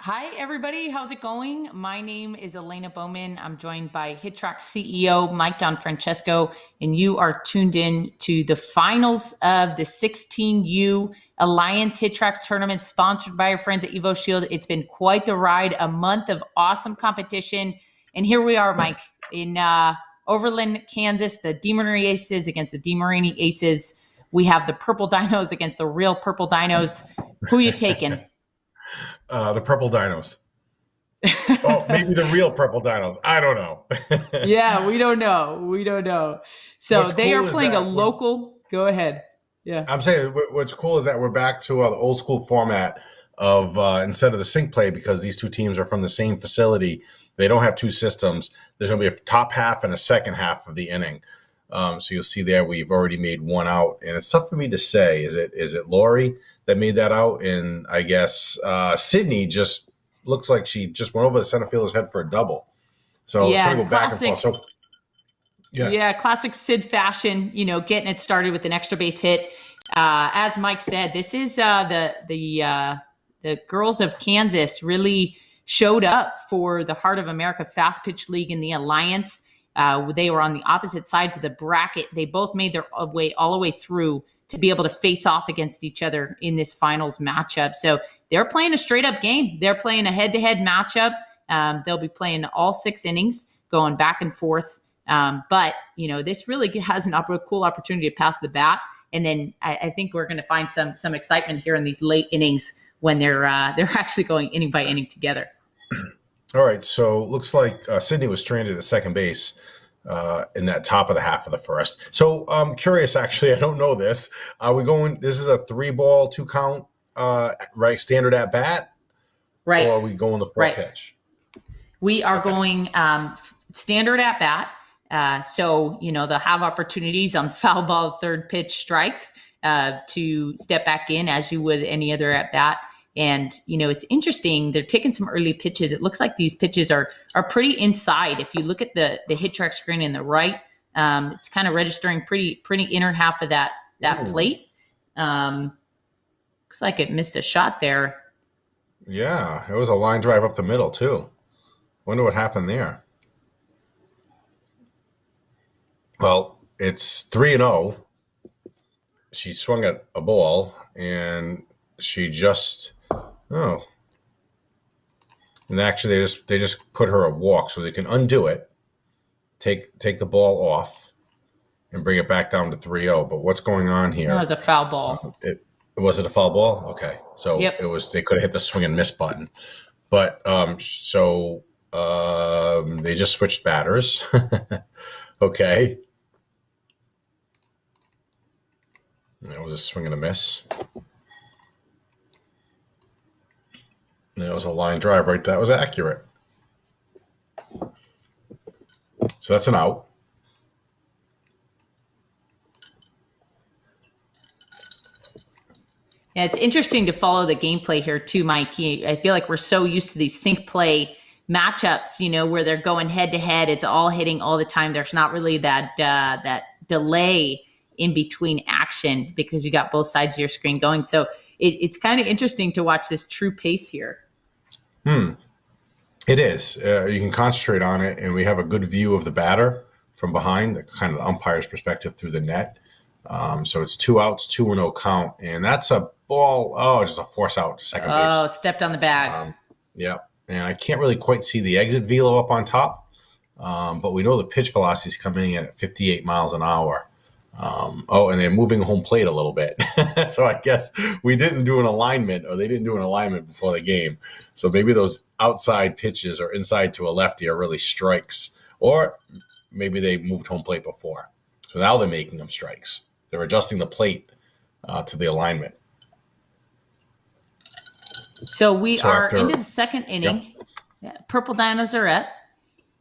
Hi, everybody. How's it going? My name is Elena Bowman. I'm joined by HitTrax CEO Mike Donfrancesco, and you are tuned in to the finals of the 16U Alliance HitTrax tournament sponsored by our friends at Evo Shield. It's been quite the ride, a month of awesome competition. And here we are, Mike, in Overland, Kansas, the DeMarini Aces against the DeMarini Aces. We have the purple dinos against the real purple dinos. Who you taking? The purple dinos. Oh, maybe the real purple dinos. I don't know. Yeah, we don't know. So What's they cool are is playing a that local. Go ahead. Yeah. I'm saying what's cool is that we're back to the old school format of instead of the sync play, because these two teams are from the same facility. They don't have two systems. There's going to be a top half and a second half of the inning. So you'll see there we've already made one out, and it's tough for me to say. Is it Lori that made that out? And I guess Sydney just looks like she just went over the center fielder's head for a double. So it's going to go back and forth. So yeah, classic Sid fashion. Getting it started with an extra base hit. As Mike said, this is the girls of Kansas really showed up for the Heart of America Fastpitch League in the Alliance. They were on the opposite sides of the bracket. They both made their way all the way through to be able to face off against each other in this finals matchup. So they're playing a straight up game. They're playing a head-to-head matchup. They'll be playing all 6 innings, going back and forth. But this really has a cool opportunity to pass the bat. And then I think we're going to find some excitement here in these late innings when they're actually going inning by inning together. All right, so looks like Sydney was stranded at second base in that top of the half of the first. So I'm curious, actually, I don't know this. Are we going? This is a 3-ball, 2 count, right? Standard at bat, right? Or are we going the full pitch? We are going standard at bat. So they'll have opportunities on foul ball, third pitch strikes to step back in as you would any other at bat. And, it's interesting. They're taking some early pitches. It looks like these pitches are pretty inside. If you look at the HitTrax screen in the right, it's kind of registering pretty inner half of that plate. Looks like it missed a shot there. Yeah, it was a line drive up the middle, too. Wonder what happened there. Well, it's 3-0. She swung at a ball, and she just... Oh, and actually, they just put her a walk so they can undo it, take the ball off, and bring it back down to 3-0. But what's going on here? No, it was a foul ball. Was it a foul ball? Okay, so Yep. It was. They could have hit the swing and miss button, but they just switched batters. Okay, it was a swing and a miss. And it was a line drive, right? That was accurate. So that's an out. Yeah, it's interesting to follow the gameplay here too, Mike. I feel like we're so used to these sync play matchups, where they're going head to head. It's all hitting all the time. There's not really that delay in between action because you got both sides of your screen going. So it's kind of interesting to watch this true pace here. It is. You can concentrate on it, and we have a good view of the batter from behind, kind of the umpire's perspective through the net. So it's 2 outs, 2-0 count, and that's a ball. Oh, just a force out to second base. Oh, stepped on the bag. Yeah, and I can't really quite see the exit velo up on top, but we know the pitch velocity is coming in at 58 miles an hour. And they're moving home plate a little bit. So I guess we didn't do an alignment, or they didn't do an alignment before the game. So maybe those outside pitches or inside to a lefty are really strikes, or maybe they moved home plate before. So now they're making them strikes. They're adjusting the plate to the alignment. So we are into the second inning. Yep. Yeah, purple dinos are up.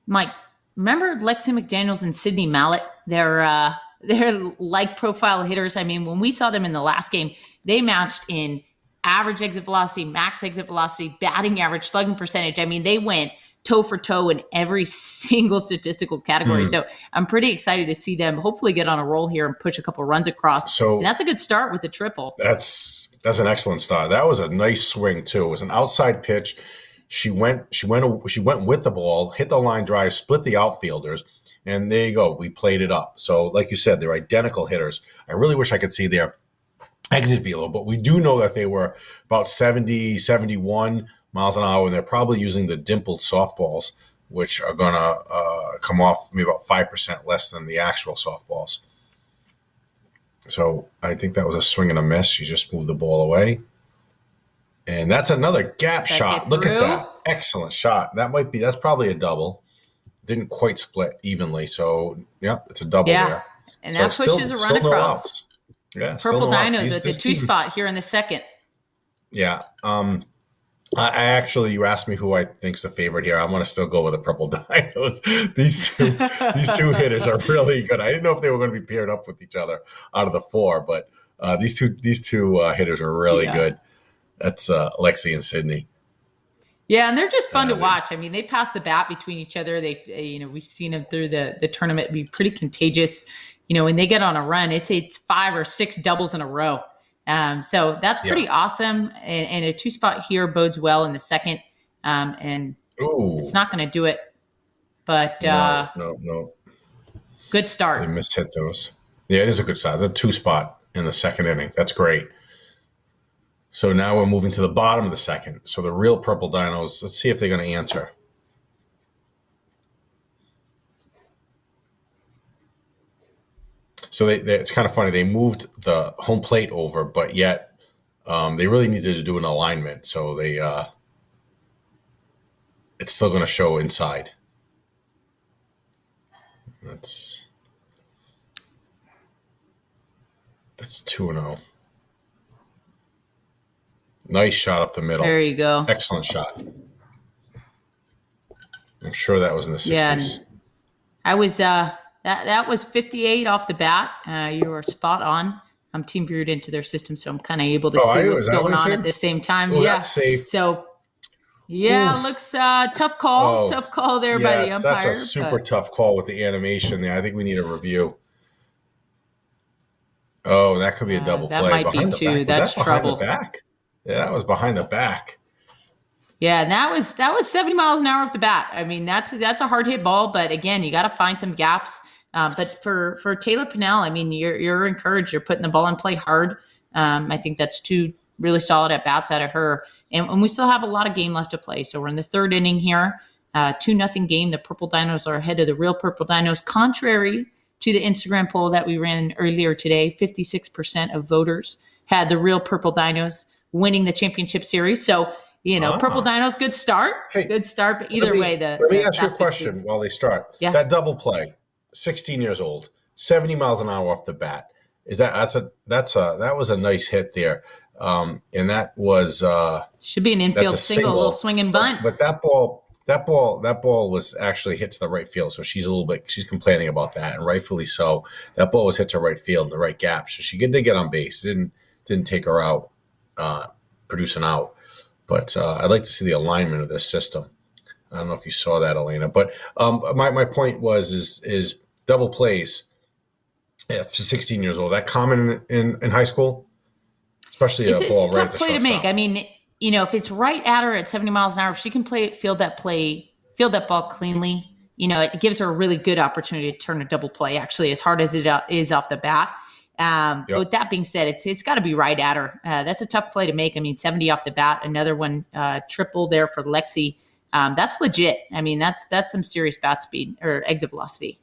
Mike, remember Lexi McDaniels and Sydney Mallett? They're like profile hitters. I mean, when we saw them in the last game, they matched in average exit velocity, max exit velocity, batting average, slugging percentage. I mean, they went toe for toe in every single statistical category. So I'm pretty excited to see them hopefully get on a roll here and push a couple runs across. And that's a good start with the triple. That's an excellent start. That was a nice swing too. It was an outside pitch. She went with the ball, hit the line drive, split the outfielders, and there you go. We played it up. So, like you said, they're identical hitters. I really wish I could see their exit velo, but we do know that they were about 70, 71 miles an hour, and they're probably using the dimpled softballs, which are going to come off maybe about 5% less than the actual softballs. So I think that was a swing and a miss. She just moved the ball away. And that's another gap shot. Look at that. Excellent shot. That's probably a double. Didn't quite split evenly. So, it's a double there. And that pushes a run across. Yeah, Purple Dinos at the 2 spot here in the second. Yeah. I actually, you asked me who I think's the favorite here. I'm going to still go with the Purple Dinos. These two hitters are really good. I didn't know if they were going to be paired up with each other out of the 4, but these two hitters are really good. That's Lexi and Sydney. Yeah, and they're just fun to watch. I mean, they pass the bat between each other. We've seen them through the tournament be pretty contagious. When they get on a run, it's 5 or 6 doubles in a row. So that's pretty awesome. And a 2 spot here bodes well in the second. And it's not going to do it. But no. Good start. They mishit those. Yeah, it is a good start. It's a 2 spot in the second inning. That's great. So now we're moving to the bottom of the second. So the real Purple Dinos, let's see if they're going to answer. So it's kind of funny. They moved the home plate over, but yet they really needed to do an alignment. So it's still going to show inside. That's 2-0. Nice shot up the middle. There you go. Excellent shot. I'm sure that was in the 60s. Yeah, I was that was 58 off the bat. You were spot on. I'm team viewed into their system, so I'm kind of able to see what's going on at the same time. That's safe. So looks tough call. Tough call there by the umpire. That's a super tough call with the animation there. I think we need a review. Oh, that could be a double play. That might be too. That's trouble. Behind the back? Yeah, that was behind the back. Yeah, and that was 70 miles an hour off the bat. I mean, that's a hard hit ball, but again, you got to find some gaps. But for Taylor Pinnell, I mean, you're encouraged. You're putting the ball in play hard. I think that's 2 really solid at bats out of her, and we still have a lot of game left to play. So we're in the 3rd inning here, 2-0 game. The Purple Dinos are ahead of the real Purple Dinos, contrary to the Instagram poll that we ran earlier today. 56% of voters had the real Purple Dinos winning the championship series. So, Purple Dinos, good start. Hey, good start. But either way, let me ask you a question while they start. Yeah. That double play, 16 years old, 70 miles an hour off the bat. That was a nice hit there. And that was should be an infield single, a little swing and bunt. But that ball was actually hit to the right field. So she's complaining about that, and rightfully so. That ball was hit to right field, the right gap. So she did get on base. Didn't take her out, produce an out. But I'd like to see the alignment of this system. I don't know if you saw that, Elena. But my point is double plays at 16 years old. That common in high school, especially a ball right at the shortstop. It's a tough play to make. I mean, if it's right at her at 70 miles an hour, if she can field that ball cleanly, it gives her a really good opportunity to turn a double play. Actually, as hard as it is off the bat. But with that being said, it's got to be right at her. That's a tough play to make. I mean, 70 off the bat, another one triple there for Lexi. That's legit. I mean, that's some serious bat speed or exit velocity.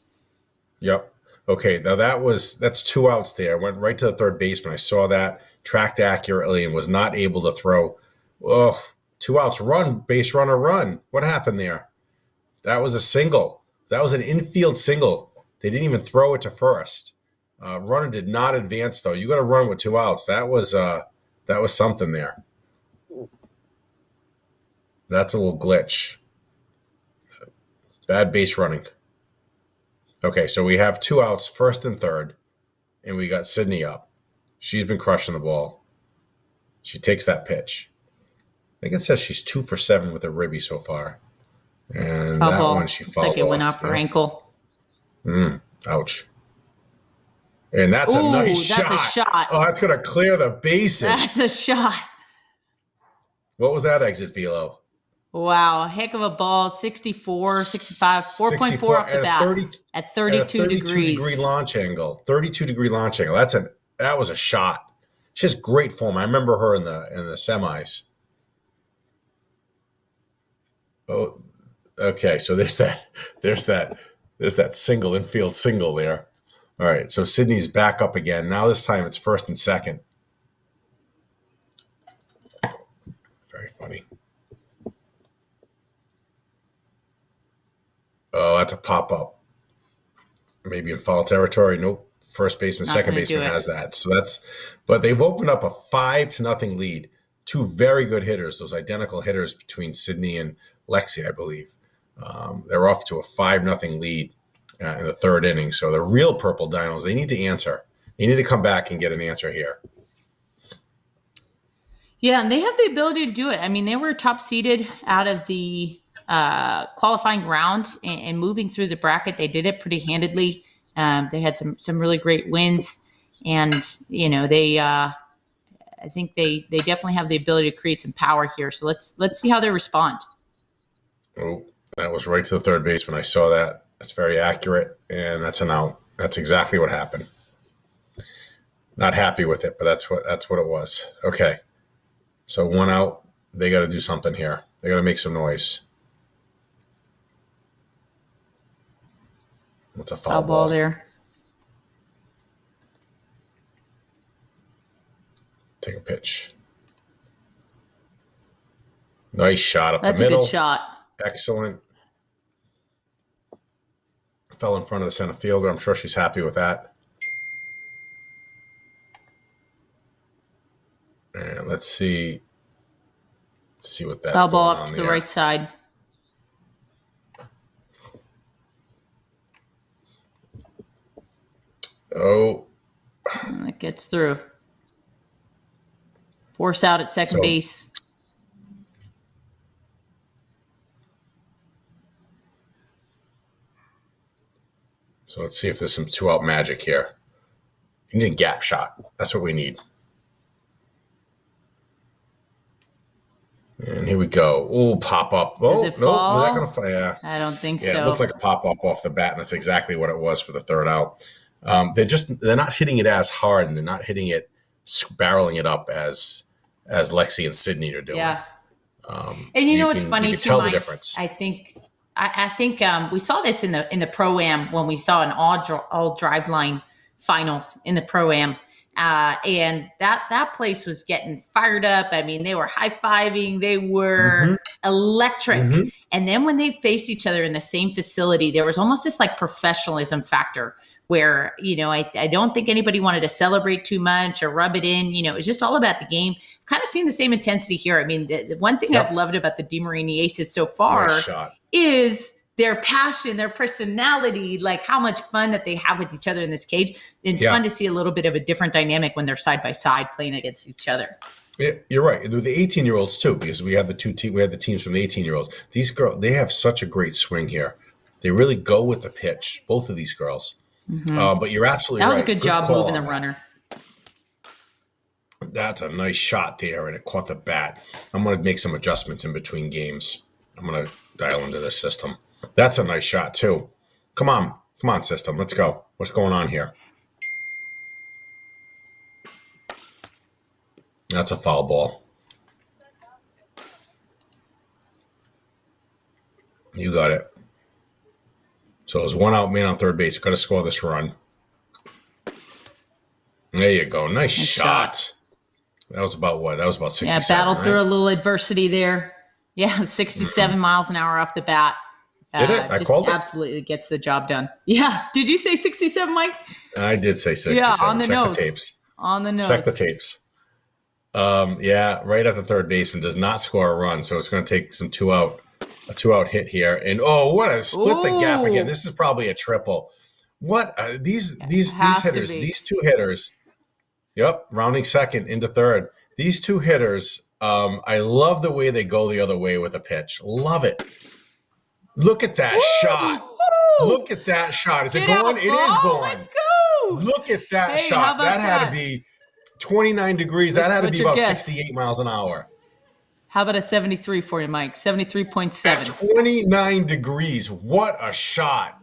Yep. Okay. Now that's 2 outs there. Went right to the third baseman. I saw that, tracked accurately, and was not able to throw. Oh, 2 outs. Run, base runner, run. What happened there? That was a single. That was an infield single. They didn't even throw it to first. Runner did not advance, though. You got to run with 2 outs. That was something there. That's a little glitch. Bad base running. Okay, so we have 2 outs, first and third, and we got Sydney up. She's been crushing the ball. She takes that pitch. I think it says she's 2 for 7 with a ribby so far. And that one she fouled off. Looks like it went off her ankle. Ouch. And that's a nice shot. That's a shot. Oh, that's going to clear the bases. That's a shot. What was that exit velo? Wow, a heck of a ball. 64, 65, 4.4 64 off the at a bat 30 at at a 32 32-degree degrees. launch angle. 32-degree launch angle. That was a shot. She has great form. I remember her in the semis. Oh, okay. So there's that single infield single there. All right. So Sydney's back up again. Now this time it's first and second. Very funny. Oh, that's a pop up. Maybe in foul territory. Nope. First baseman, Not second going to do baseman it. has that. But they've opened up a 5-0 lead. Two very good hitters, those identical hitters between Sydney and Lexi, I believe. They're off to a 5-0 lead in the third inning. So the real Purple Dinos, they need to answer. They need to come back and get an answer here. Yeah, and they have the ability to do it. I mean, they were top seeded out of the qualifying round and moving through the bracket. They did it pretty handedly. They had some really great wins, and I think they definitely have the ability to create some power here. So let's see how they respond. Oh, that was right to the third baseman. I saw that. That's very accurate, and that's an out. That's exactly what happened. Not happy with it, but that's what it was. Okay. So one out, they got to do something here. They got to make some noise. What's a foul ball there? Take a pitch. Nice shot up That's the middle. That's a good shot. Excellent. Fell in front of the center fielder. I'm sure she's happy with that. And let's see what that's Foul ball going off on to the there. right side. Oh. And it gets through. Force out at second base. So let's see if there's some 2-out magic here. You need a gap shot. That's what we need. And here we go. Oh, pop up. Oh, no, fall? They're not going to. Yeah, I don't think so. Yeah, it looked like a pop up off the bat, and that's exactly what it was for the third out. They're not hitting it as hard, and they're not hitting it, barreling it up as Lexi and Sydney are doing. Yeah. And you know what's funny too, tell Mike? the difference. I think we saw this in the Pro-Am when we saw an all drive line finals in the Pro-Am. And that place was getting fired up. I mean, they were high-fiving. They were electric. Mm-hmm. And then when they faced each other in the same facility, there was almost this like professionalism factor where, I don't think anybody wanted to celebrate too much or rub it in. It was just all about the game. Kind of seeing the same intensity here. I mean, the one thing I've loved about the DeMarini Aces so far is their passion, their personality, like how much fun that they have with each other in this cage. And it's fun to see a little bit of a different dynamic when they're side by side playing against each other. Yeah, you're right. The 18-year-olds too, because we have the teams from the 18-year-olds. These girls, they have such a great swing here. They really go with the pitch, both of these girls. Mm-hmm. But you're absolutely right. That was a good job moving the runner. That's a nice shot there, and it caught the bat. I'm going to make some adjustments in between games. I'm going to dial into this system. That's a nice shot, too. Come on, system. Let's go. What's going on here? That's a foul ball. You got it. So there's one out, man on third base. Got to score this run. There you go. Nice shot. That was about what? That was about 67. Yeah, battled through a little adversity there. Yeah, 67 miles an hour off the bat. Did it? I called it? Absolutely gets the job done. Yeah. Did you say 67, Mike? I did say 67. Yeah, on the Check notes. the tapes. On the notes. Check the tapes. Yeah, right at the third baseman does not score a run, so it's going to take a 2-out hit here. And what a split the gap again. This is probably a triple. What these hitters, these two hitters. Yep, rounding second into third. These two hitters, I love the way they go the other way with a pitch. Love it. Look at that shot. Look at that shot. Is it going? It is going. Let's go. Look at that shot. That had to be 29 degrees. That had to be about 68 miles an hour. How about a 73 for you, Mike? 73.7. 29 degrees. What a shot.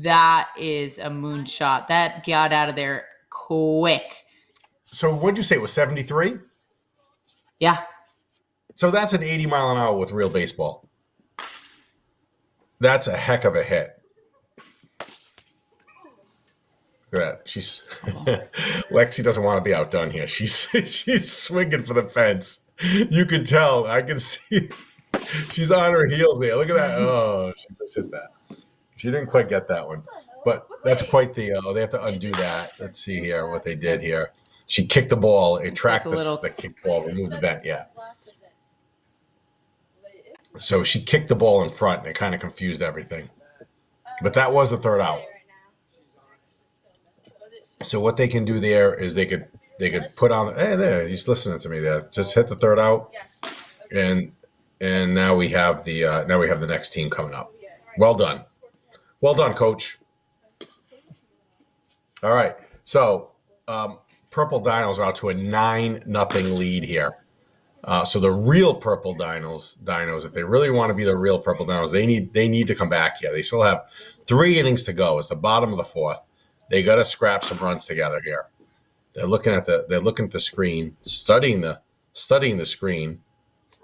That is a moonshot. That got out of there quick. So what'd you say? It was 73? Yeah. So that's an 80 mile an hour with real baseball. That's a heck of a hit. Look at that. She's Lexi doesn't want to be outdone here. She's swinging for the fence. You can tell. I can see she's on her heels there. Look at that. Oh, she just hit that. She didn't quite get that one. But that's quite the they have to undo that. Let's see here what they did here. She kicked the ball. It tracked the kick ball, removed the vent. Yeah. So she kicked the ball in front, and it kind of confused everything. But that was the third out. So what they can do there is they could put on. Hey, there, he's listening to me there. Just hit the third out, and now we have the next team coming up. Well done, coach. All right, so Purple Dinos are out to a 9-0 lead here. So the real Purple Dinos, if they really want to be the real Purple Dinos, they need to come back here. They still have 3 innings to go. It's the bottom of the 4th. They got to scrap some runs together here. They're looking at the screen, studying the screen.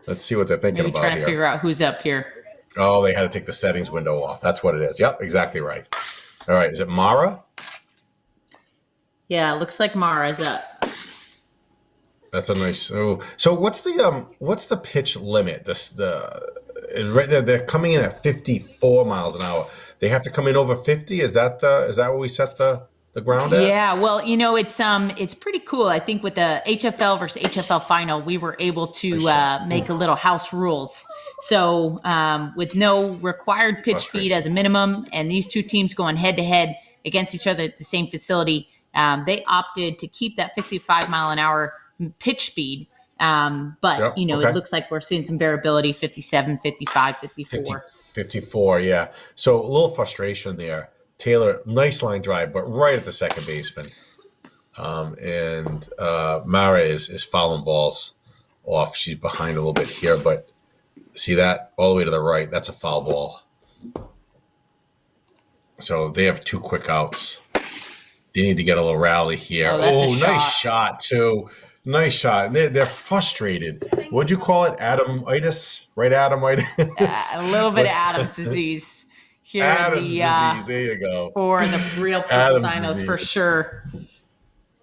Let's see what they're thinking about here. Trying to figure out who's up here. Oh, they had to take the settings window off. That's what it is. Yep, exactly right. All right, is it Mara? Yeah, it looks like Mara's up. That's a nice. So what's the pitch limit? Right there. They're coming in at 54 miles an hour. They have to come in over 50. Is that what we set the ground at? Yeah. Well, it's pretty cool. I think with the HFL versus HFL final, we were able to make a little house rules. So with no required pitch speed as a minimum, and these two teams going head to head against each other at the same facility, they opted to keep that 55 mile an hour pitch speed. But it looks like we're seeing some variability, 57, 55, 54. 54, yeah. So a little frustration there. Taylor, nice line drive, but right at the second baseman. And Mara is fouling balls off. She's behind a little bit here, but see that? All the way to the right. That's a foul ball. So they have 2 quick outs. They need to get a little rally here. Nice shot, too. Nice shot. They're frustrated. What'd you call it? Adamitis? Right, Adamitis? A little bit of Adam's disease here. Adam's disease. There you go. For the real Purple Dinos, for sure.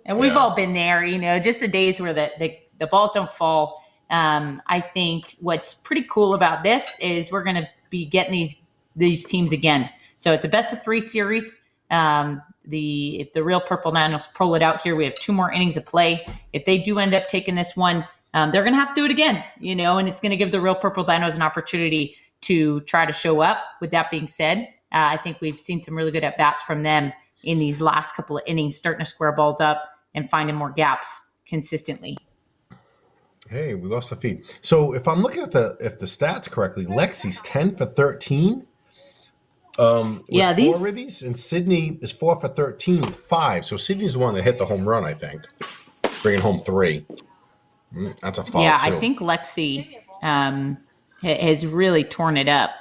And we've all been there, just the days where the balls don't fall. I think what's pretty cool about this is we're going to be getting these teams again. So it's a best of 3 series. If the real Purple Dinos pull it out here, we have 2 more innings of play. If they do end up taking this one, they're going to have to do it again, and it's going to give the real Purple Dinos an opportunity to try to show up. With that being said, I think we've seen some really good at-bats from them in these last couple of innings, starting to square balls up and finding more gaps consistently. Hey, we lost the feed. So if I'm looking at the stats correctly, Lexi's 10 for 13. These 4 ribbies, and Sydney is 4 for 13 with 5. So Sydney's the one that hit the home run, I think, bringing home 3. That's a foul. Yeah, too. I think Lexi has really torn it up.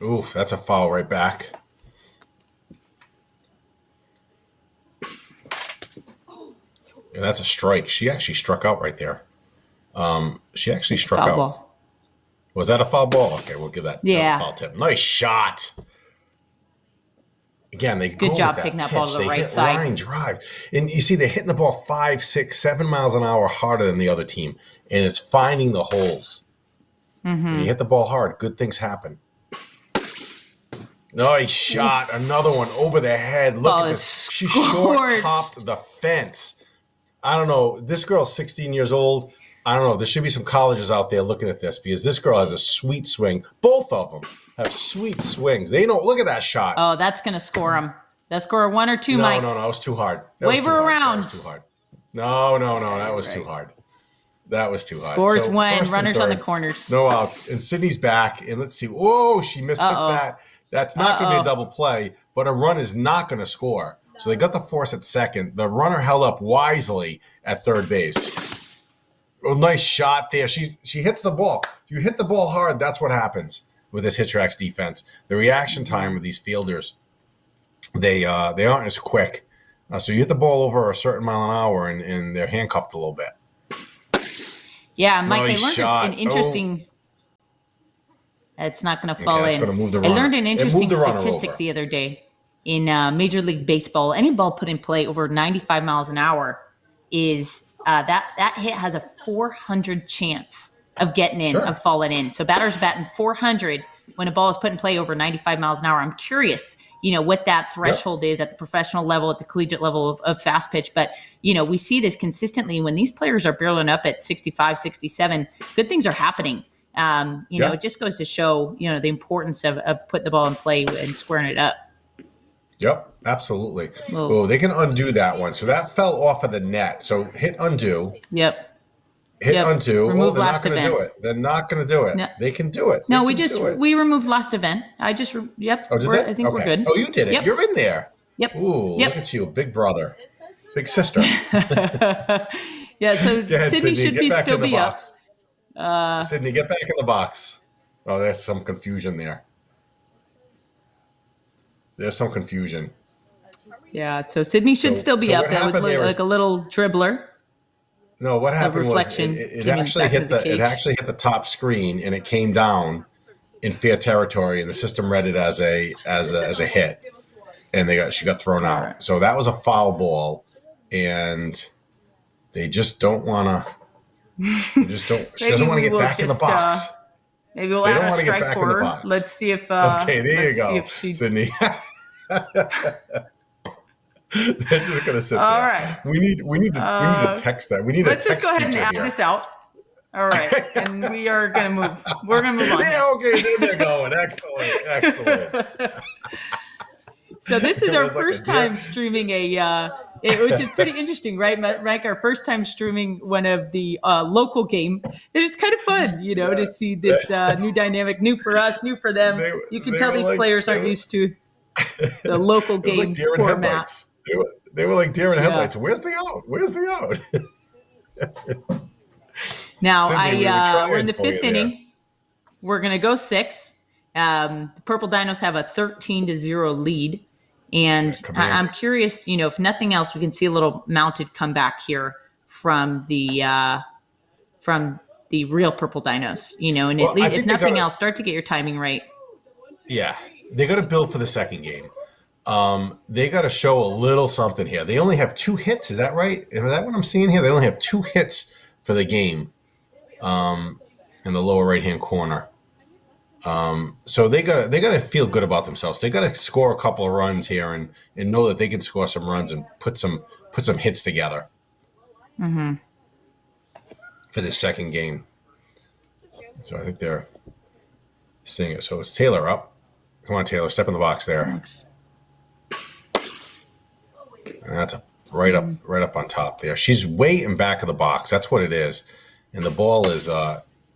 Oof, that's a foul right back. And that's a strike. She actually struck out right there. She actually struck out. Ball. Was that a foul ball? Okay, we'll give that a foul tip. Nice shot. Again, good job taking that ball to the right side. Line drive. And you see, they're hitting the ball 5, 6, 7 miles an hour harder than the other team. And it's finding the holes. Mm-hmm. When you hit the ball hard, good things happen. Nice shot. Another one over the head. Look at this. She short-topped the fence. I don't know. This girl's 16 years old. I don't know. There should be some colleges out there looking at this because this girl has a sweet swing. Both of them have sweet swings. They don't look at that shot. Oh, that's going to score them. That score 1 or 2, Mike. No, it was too hard. Wave her around. That was too hard. No, that was too hard. That was too hard. Scores 1, runners on the corners. No outs. And Sydney's back. And let's see. Whoa, she missed that. That's not going to be a double play, but a run is not going to score. So they got the force at second. The runner held up wisely at third base. Oh, nice shot there. She hits the ball. You hit the ball hard. That's what happens with this HitTrax defense. The reaction time of these fielders, they aren't as quick. So you hit the ball over a certain mile an hour, and they're handcuffed a little bit. Yeah, Mike, Nice I learned shot. an interesting. It's not going to fall Okay, that's in. gonna move the I runner. learned an It interesting moved the runner statistic over. the other day in Major League Baseball. Any ball put in play over 95 miles an hour is that hit has a 400 chance of getting in, Sure. of falling in. So batters batting 400 when a ball is put in play over 95 miles an hour. I'm curious, what that threshold is at the professional level, at the collegiate level of fast pitch. But, we see this consistently when these players are barreling up at 65, 67, good things are happening. It just goes to show, the importance of putting the ball in play and squaring it up. Yep, absolutely. Whoa. Oh, they can undo that one. So that fell off of the net. So hit undo. Yep. Hit undo. Remove they're last not going to event. do it. They're not going to do it. No. They can do it. No, they can do it. we removed last event. Oh, did they? I think we're good. Oh, you did it. Yep. You're in there. Yep. Ooh, Yep. look at you, big brother, big sister. Yeah, so ahead, Sydney should get back still in the be up. box. Sydney, get back in the box. Oh, there's some confusion there. There's some confusion. Yeah, so Sydney should still be up. That was like a little dribbler. No, what happened was reflection it actually hit the top screen, and it came down in fair territory, and the system read it as a hit, and she got thrown out. Right. So that was a foul ball, and they just don't want to. They just don't. She doesn't want to get back in the box. Maybe we'll add a strike for her. Let's see if. Okay, there you go, Sydney. They're just gonna sit there. All right. We need to text that. We need. Let's just go ahead and add this out. All right, and we are gonna move. We're gonna move on. Yeah. Okay. There they're going. Excellent. So this is our first time streaming which is pretty interesting, right, Mike? Our first time streaming one of the local game. It is kind of fun, to see this new dynamic, new for us, new for them. You can tell these players aren't used to the local game format. They were like deer in headlights. Where's the out? Now, we're in the fifth inning. We're going to go 6. The Purple Dinos have a 13-0 lead. And I'm curious, if nothing else, we can see a little mounted comeback here from the real Purple Dinos, and if nothing else, start to get your timing right. Yeah, they got to build for the second game. They got to show a little something here. They only have 2 hits. Is that right? Is that what I'm seeing here? They only have 2 hits for the game in the lower right-hand corner. So they got to feel good about themselves. They got to score a couple of runs here and know that they can score some runs and put some hits together for this second game. So I think they're seeing it. So it's Taylor up. Come on, Taylor, step in the box there. Thanks. And that's right up on top there. She's way in back of the box. That's what it is. And the ball is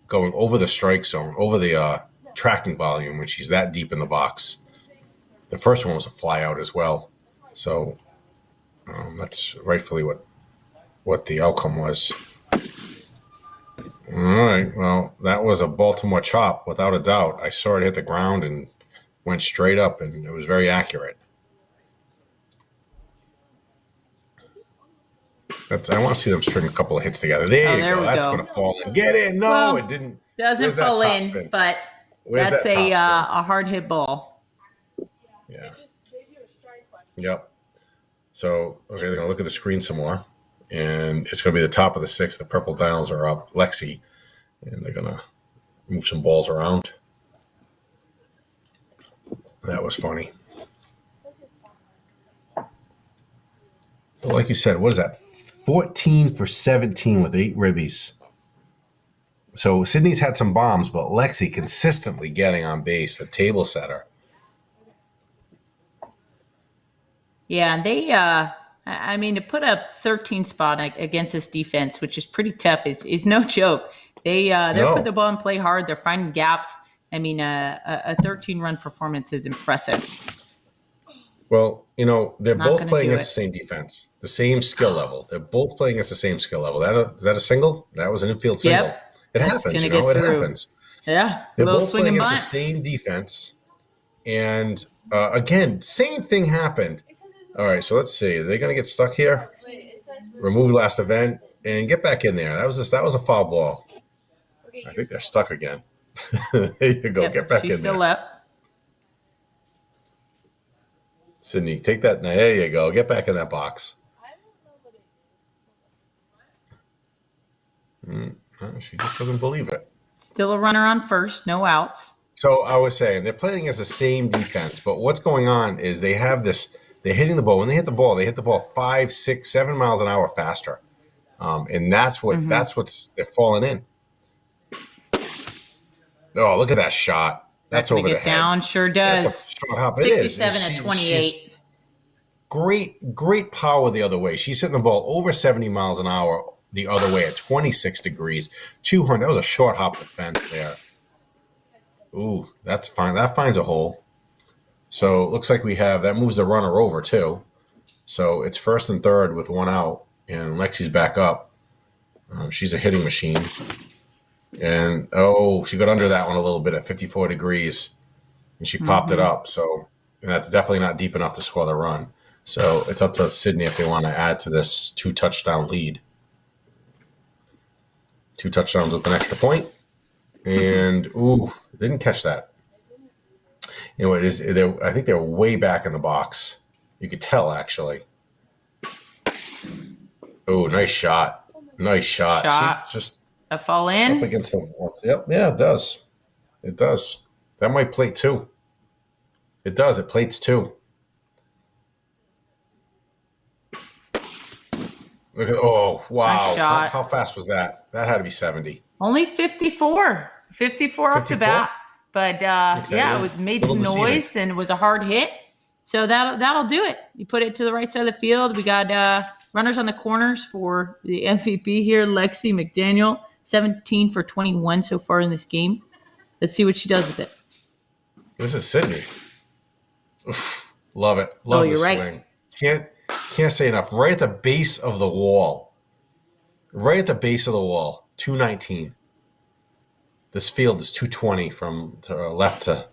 going over the strike zone, over the tracking volume when she's that deep in the box. The first one was a fly out as well. So that's rightfully what the outcome was. All right. Well, that was a Baltimore chop without a doubt. I saw it hit the ground and went straight up, and it was very accurate. I want to see them string a couple of hits together. There you go. That's going to fall in. Get in. No, it didn't. Doesn't fall in, but that's a hard hit ball. Yeah. Yep. So, okay, they're going to look at the screen some more. And it's going to be the top of the 6th. The Purple Dials are up. Lexi. And they're going to move some balls around. That was funny. But like you said, what is that? 14 for 17 with 8 ribbies. So Sydney's had some bombs, but Lexi consistently getting on base, the table setter. Yeah, and they, to put up 13 spot against this defense, which is pretty tough, is no joke. They're putting the ball in play hard. They're finding gaps. A 13-run performance is impressive. Well, they're Not both gonna playing do against the it. same defense, the same skill level. They're both playing against the same skill level. Is that a single? That was an infield single. Yep. It That's happens, gonna get it through. happens. Yeah. They're Little both swing playing and against the bunt. same defense. And again, same thing happened. All right, so let's see. Are they going to get stuck here? Remove last event and get back in there. That was a foul ball. I think they're stuck again. There you go. Yep. Get back She's in there. still up. Sydney, take that. There you go. Get back in that box. She just doesn't believe it. Still a runner on first. No outs. So I was saying they're playing as the same defense, but what's going on is they have this. They're hitting the ball. When they hit the ball 5, 6, 7 miles an hour faster, and that's what's they're falling in. Oh, look at that shot! That's over the head. Down, sure does. That's a short hop. 67 at 28. Great power the other way. She's hitting the ball over 70 miles an hour the other way at 26 degrees. 200. That was a short hop defense there. Ooh, that's fine. That finds a hole. So it looks like that moves the runner over too. So it's first and third with one out, and Lexi's back up. She's a hitting machine. And she got under that one a little bit at 54 degrees, and she popped it up. So that's definitely not deep enough to score the run. So it's up to Sydney if they want to add to this 2-touchdown lead. 2 touchdowns with an extra point. And didn't catch that. It is. I think they're way back in the box. You could tell actually. Oh, nice shot! Nice shot. She just a fall in up against the wall. Yep. Yeah, it does. It does. That might plate 2. It does. It plates 2. Look at wow! Nice shot. How fast was that? That had to be 70. Only 54. 54 off the bat. But it made some noise and it was a hard hit. So that'll do it. You put it to the right side of the field. We got runners on the corners for the MVP here. Lexi McDaniel, 17 for 21 so far in this game. Let's see what she does with it. This is Sydney. Oof, love it. Love the swing. Right. Can't say enough. Right at the base of the wall. 219. This field is 220 from left to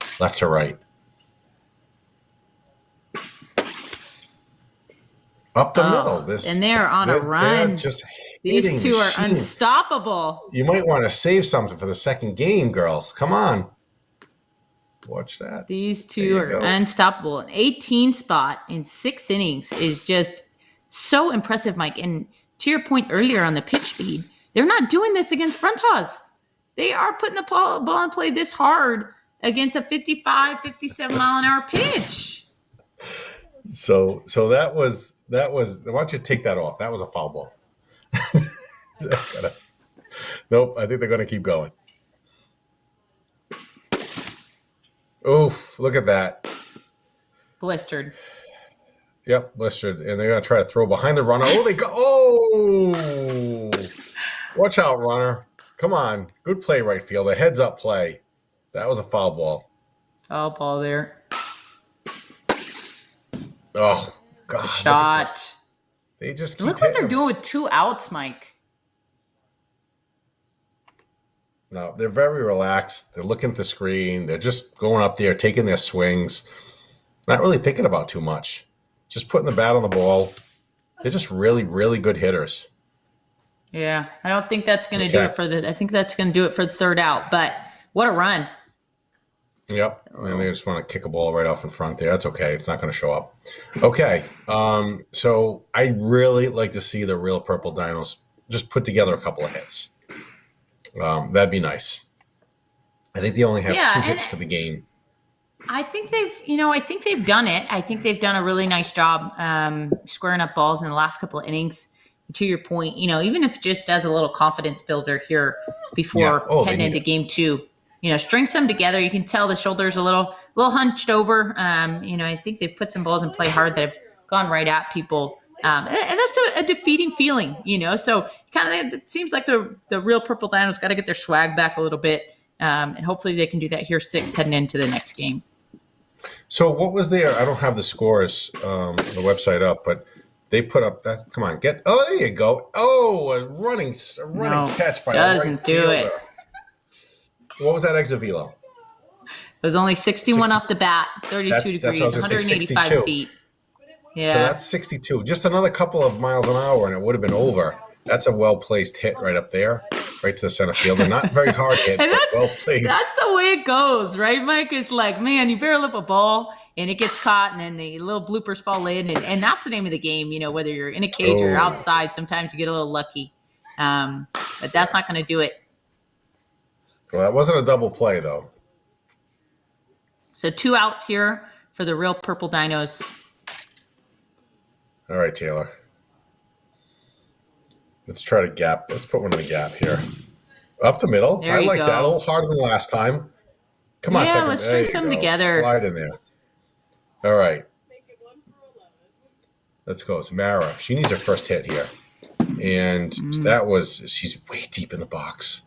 right. Up the middle. And they're on a run. These two are unstoppable. You might want to save something for the second game, girls. Come on. Watch that. These two are unstoppable. An 18 spot in 6 innings is just so impressive, Mike. And to your point earlier on the pitch speed, they're not doing this against front toss. They are putting the ball in play this hard against a 55, 57 mile an hour pitch. So that was. Why don't you take that off? That was a foul ball. Nope. I think they're going to keep going. Oof! Look at that. Blistered. Yep, blistered, and they're going to try to throw behind the runner. Oh, they go! Oh! Watch out, runner. Come on. Good play, right field. A heads-up play. That was a foul ball. Foul ball there. Oh, God. Shot. They just keep Look what they're doing with 2 outs, Mike. No, they're very relaxed. They're looking at the screen. They're just going up there, taking their swings. Not really thinking about too much. Just putting the bat on the ball. They're just really, really good hitters. Yeah, I don't think that's going to do it I think that's going to do it for the 3rd out, but what a run. Yep, and they just want to kick a ball right off in front there. That's okay. It's not going to show up. Okay, so I really like to see the Real Purple Dinos just put together a couple of hits. That'd be nice. I think they only have 2 hits for the game. I think they've done it. I think they've done a really nice job squaring up balls in the last couple of innings. To your point, even if just as a little confidence builder here before heading into game 2, string some together. You can tell the shoulder's a little hunched over. I think they've put some balls in play hard that have gone right at people. And that's a defeating feeling, so kind of it seems like the Real Purple Dinos got to get their swag back a little bit. And hopefully they can do that here 6 heading into the next game. So what was there? I don't have the scores on the website up, but they put up that. Come on, get. Oh, there you go. Oh, a running No, catch by a right doesn't do fielder. it. What was that exit velo? It was only 61 off the bat, 32 degrees, what I was gonna say, 185 62. feet. Yeah. So that's 62. Just another couple of miles an hour, and it would have been over. That's a well-placed hit right up there, right to the center fielder. Not very hard hit, and but well-placed. That's the way it goes, right, Mike? It's like, man, you barrel up a ball, and it gets caught, and then the little bloopers fall in, and that's the name of the game. You know, whether you're in a cage or outside, sometimes you get a little lucky. But that's not going to do it. Well, that wasn't a double play, though. So 2 outs here for the Real Purple Dinos. All right, Taylor. Let's try to gap. Let's put one in the gap here. Up the middle. I like that. A little harder than last time. Come on, second. Let's string some together. Slide in there. All right. Let's go. It's Mara. She needs her first hit here. And she's way deep in the box.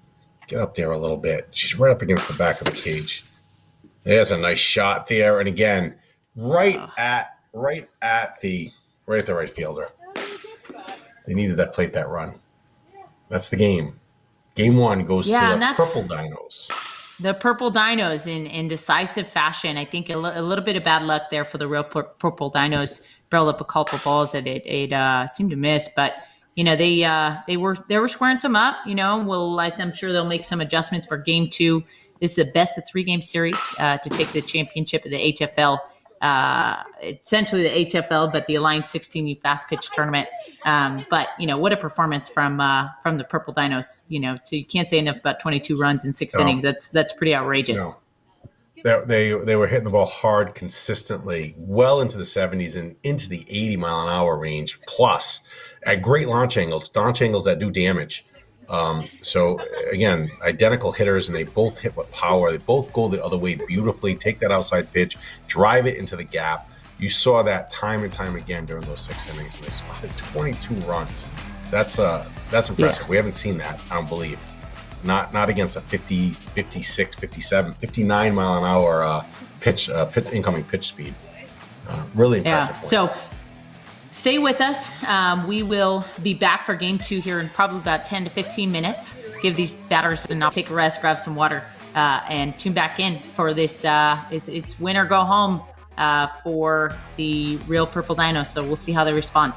Get up there a little bit. She's right up against the back of the cage. There's a nice shot there. And again, right at the right fielder. They needed that plate, that run. That's the game. Game 1 goes to the Purple Dinos. The Purple Dinos in decisive fashion. I think a little bit of bad luck there for the Real Purple Dinos. Barreled up a couple balls that it seemed to miss, but you know they were squaring some up. You know, I'm sure they'll make some adjustments for Game 2. This is a best of 3 game series to take the championship of the HFL. Essentially the HFL, but the Alliance 16U Fastpitch tournament. But you know, what a performance from the Purple Dinos. You know, you can't say enough about 22 runs in 6 innings. That's pretty outrageous. No. They were hitting the ball hard consistently, well into the 70s and into the 80 mile an hour range, plus at great launch angles that do damage. So again, identical hitters, and they both hit with power. They both go the other way beautifully, take that outside pitch, drive it into the gap. You saw that time and time again during those 6 innings, and they spotted 22 runs. That's impressive. Yeah. We haven't seen that, I don't believe. Not against a 50, 56, 57, 59 mile an hour incoming pitch speed. Really impressive. Yeah. So stay with us. We will be back for Game 2 here in probably about 10 to 15 minutes. Give these batters and I'll take a rest, grab some water, and tune back in for this. It's win or go home for the Real Purple Dinos. So we'll see how they respond.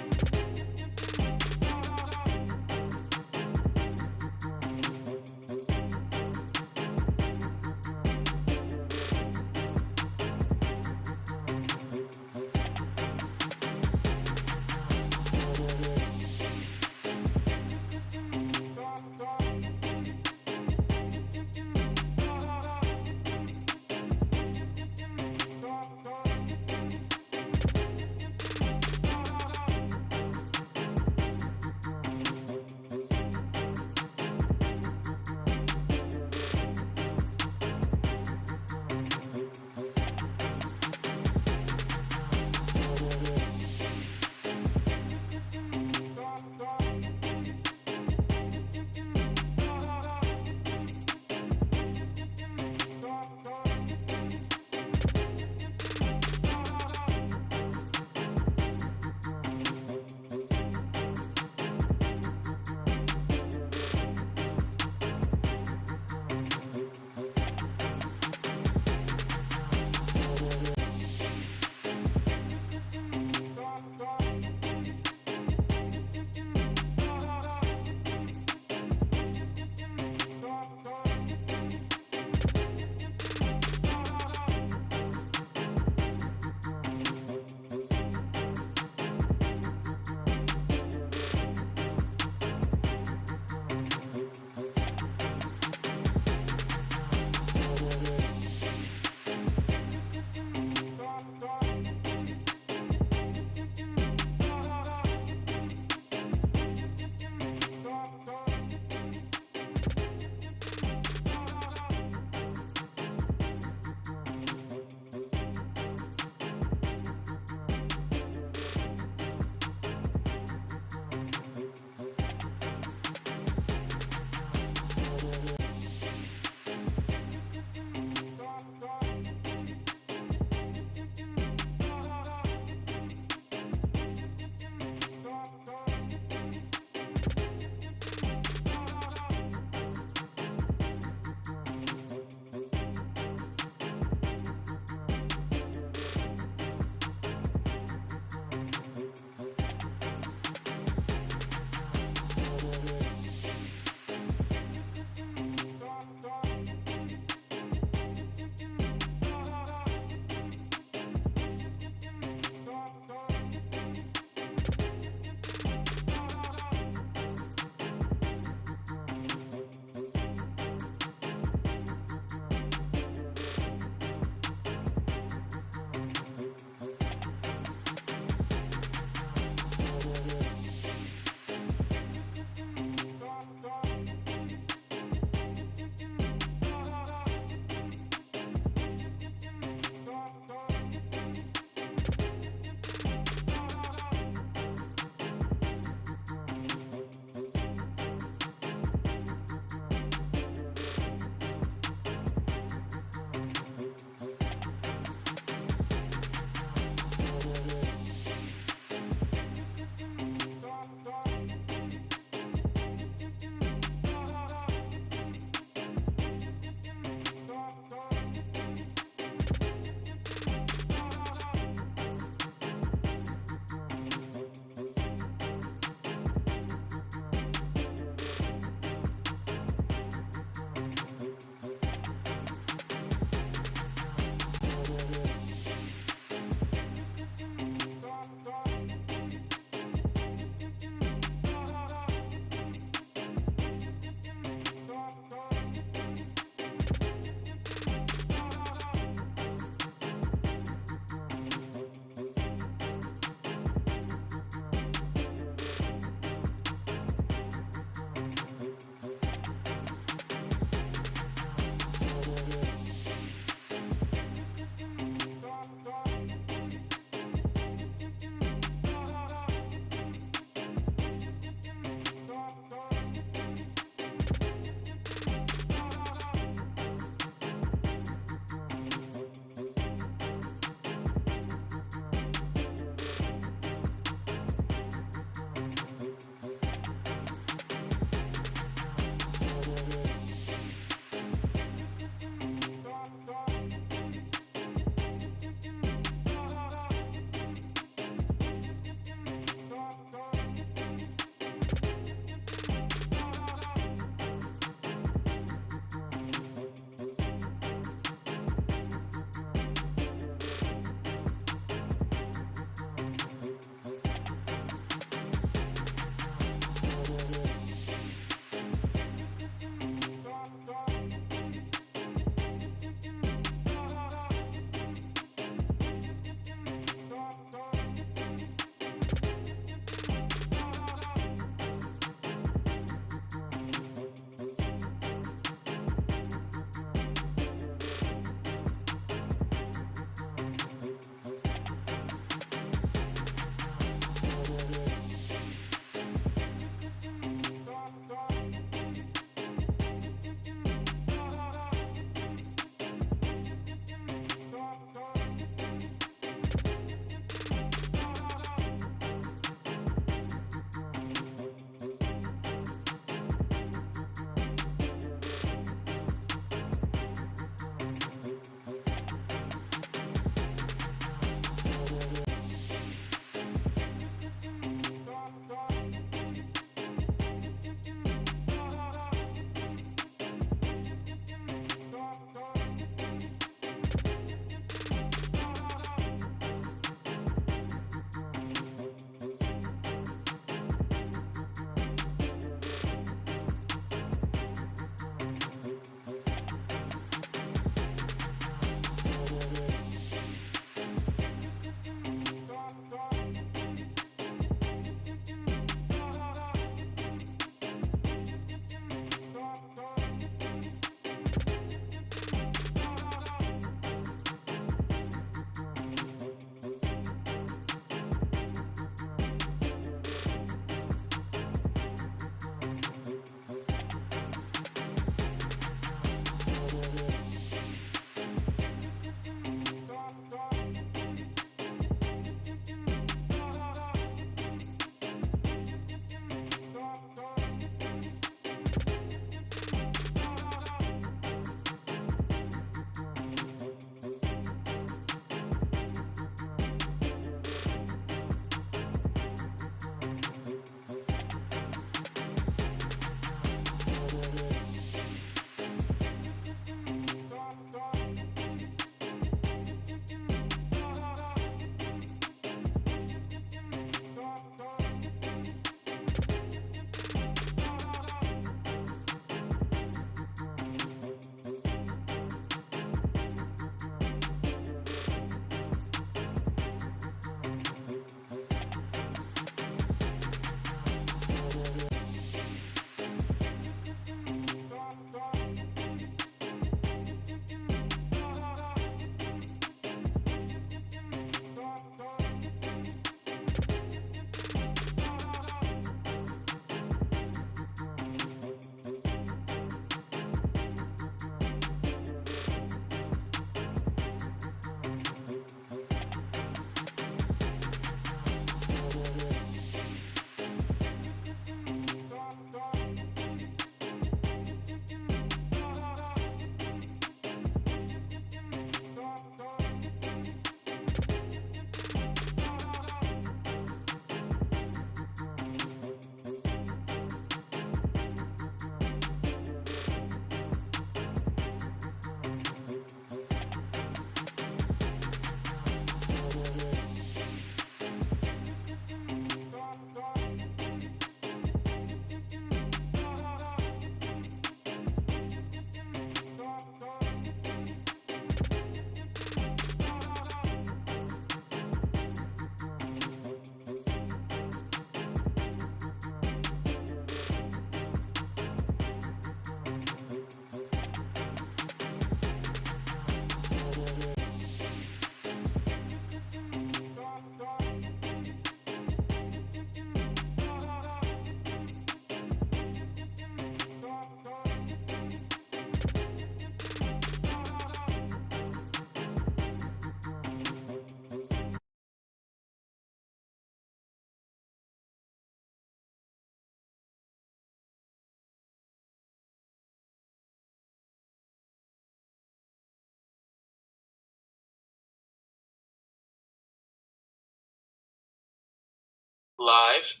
Live.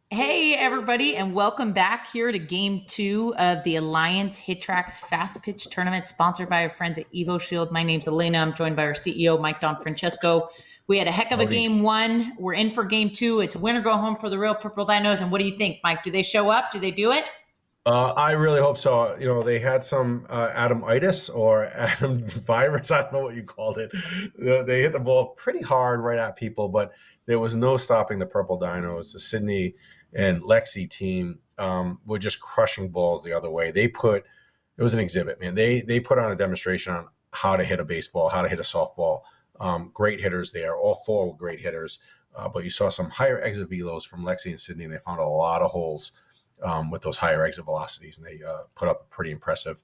Hey, everybody, and welcome back here to Game 2 of the Alliance HitTrax Fastpitch Tournament, sponsored by our friends at Evo Shield. My name's Elena. I'm joined by our CEO, Mike Don Francesco. We had a heck of a Game 1. We're in for Game 2. It's win or go home for the real Purple Dinos. And what do you think, Mike? Do they show up? Do they do it? I really hope so. You know, they had some Adam-itis or Adam virus. I don't know what you called it. They hit the ball pretty hard right at people, but there was no stopping the Purple Dinos. The Sydney and Lexi team were just crushing balls the other way. It was an exhibit, man. They put on a demonstration on how to hit a baseball, how to hit a softball. Great hitters there. All four were great hitters. But you saw some higher exit velos from Lexi and Sydney, and they found a lot of holes with those higher exit velocities, and they put up a pretty impressive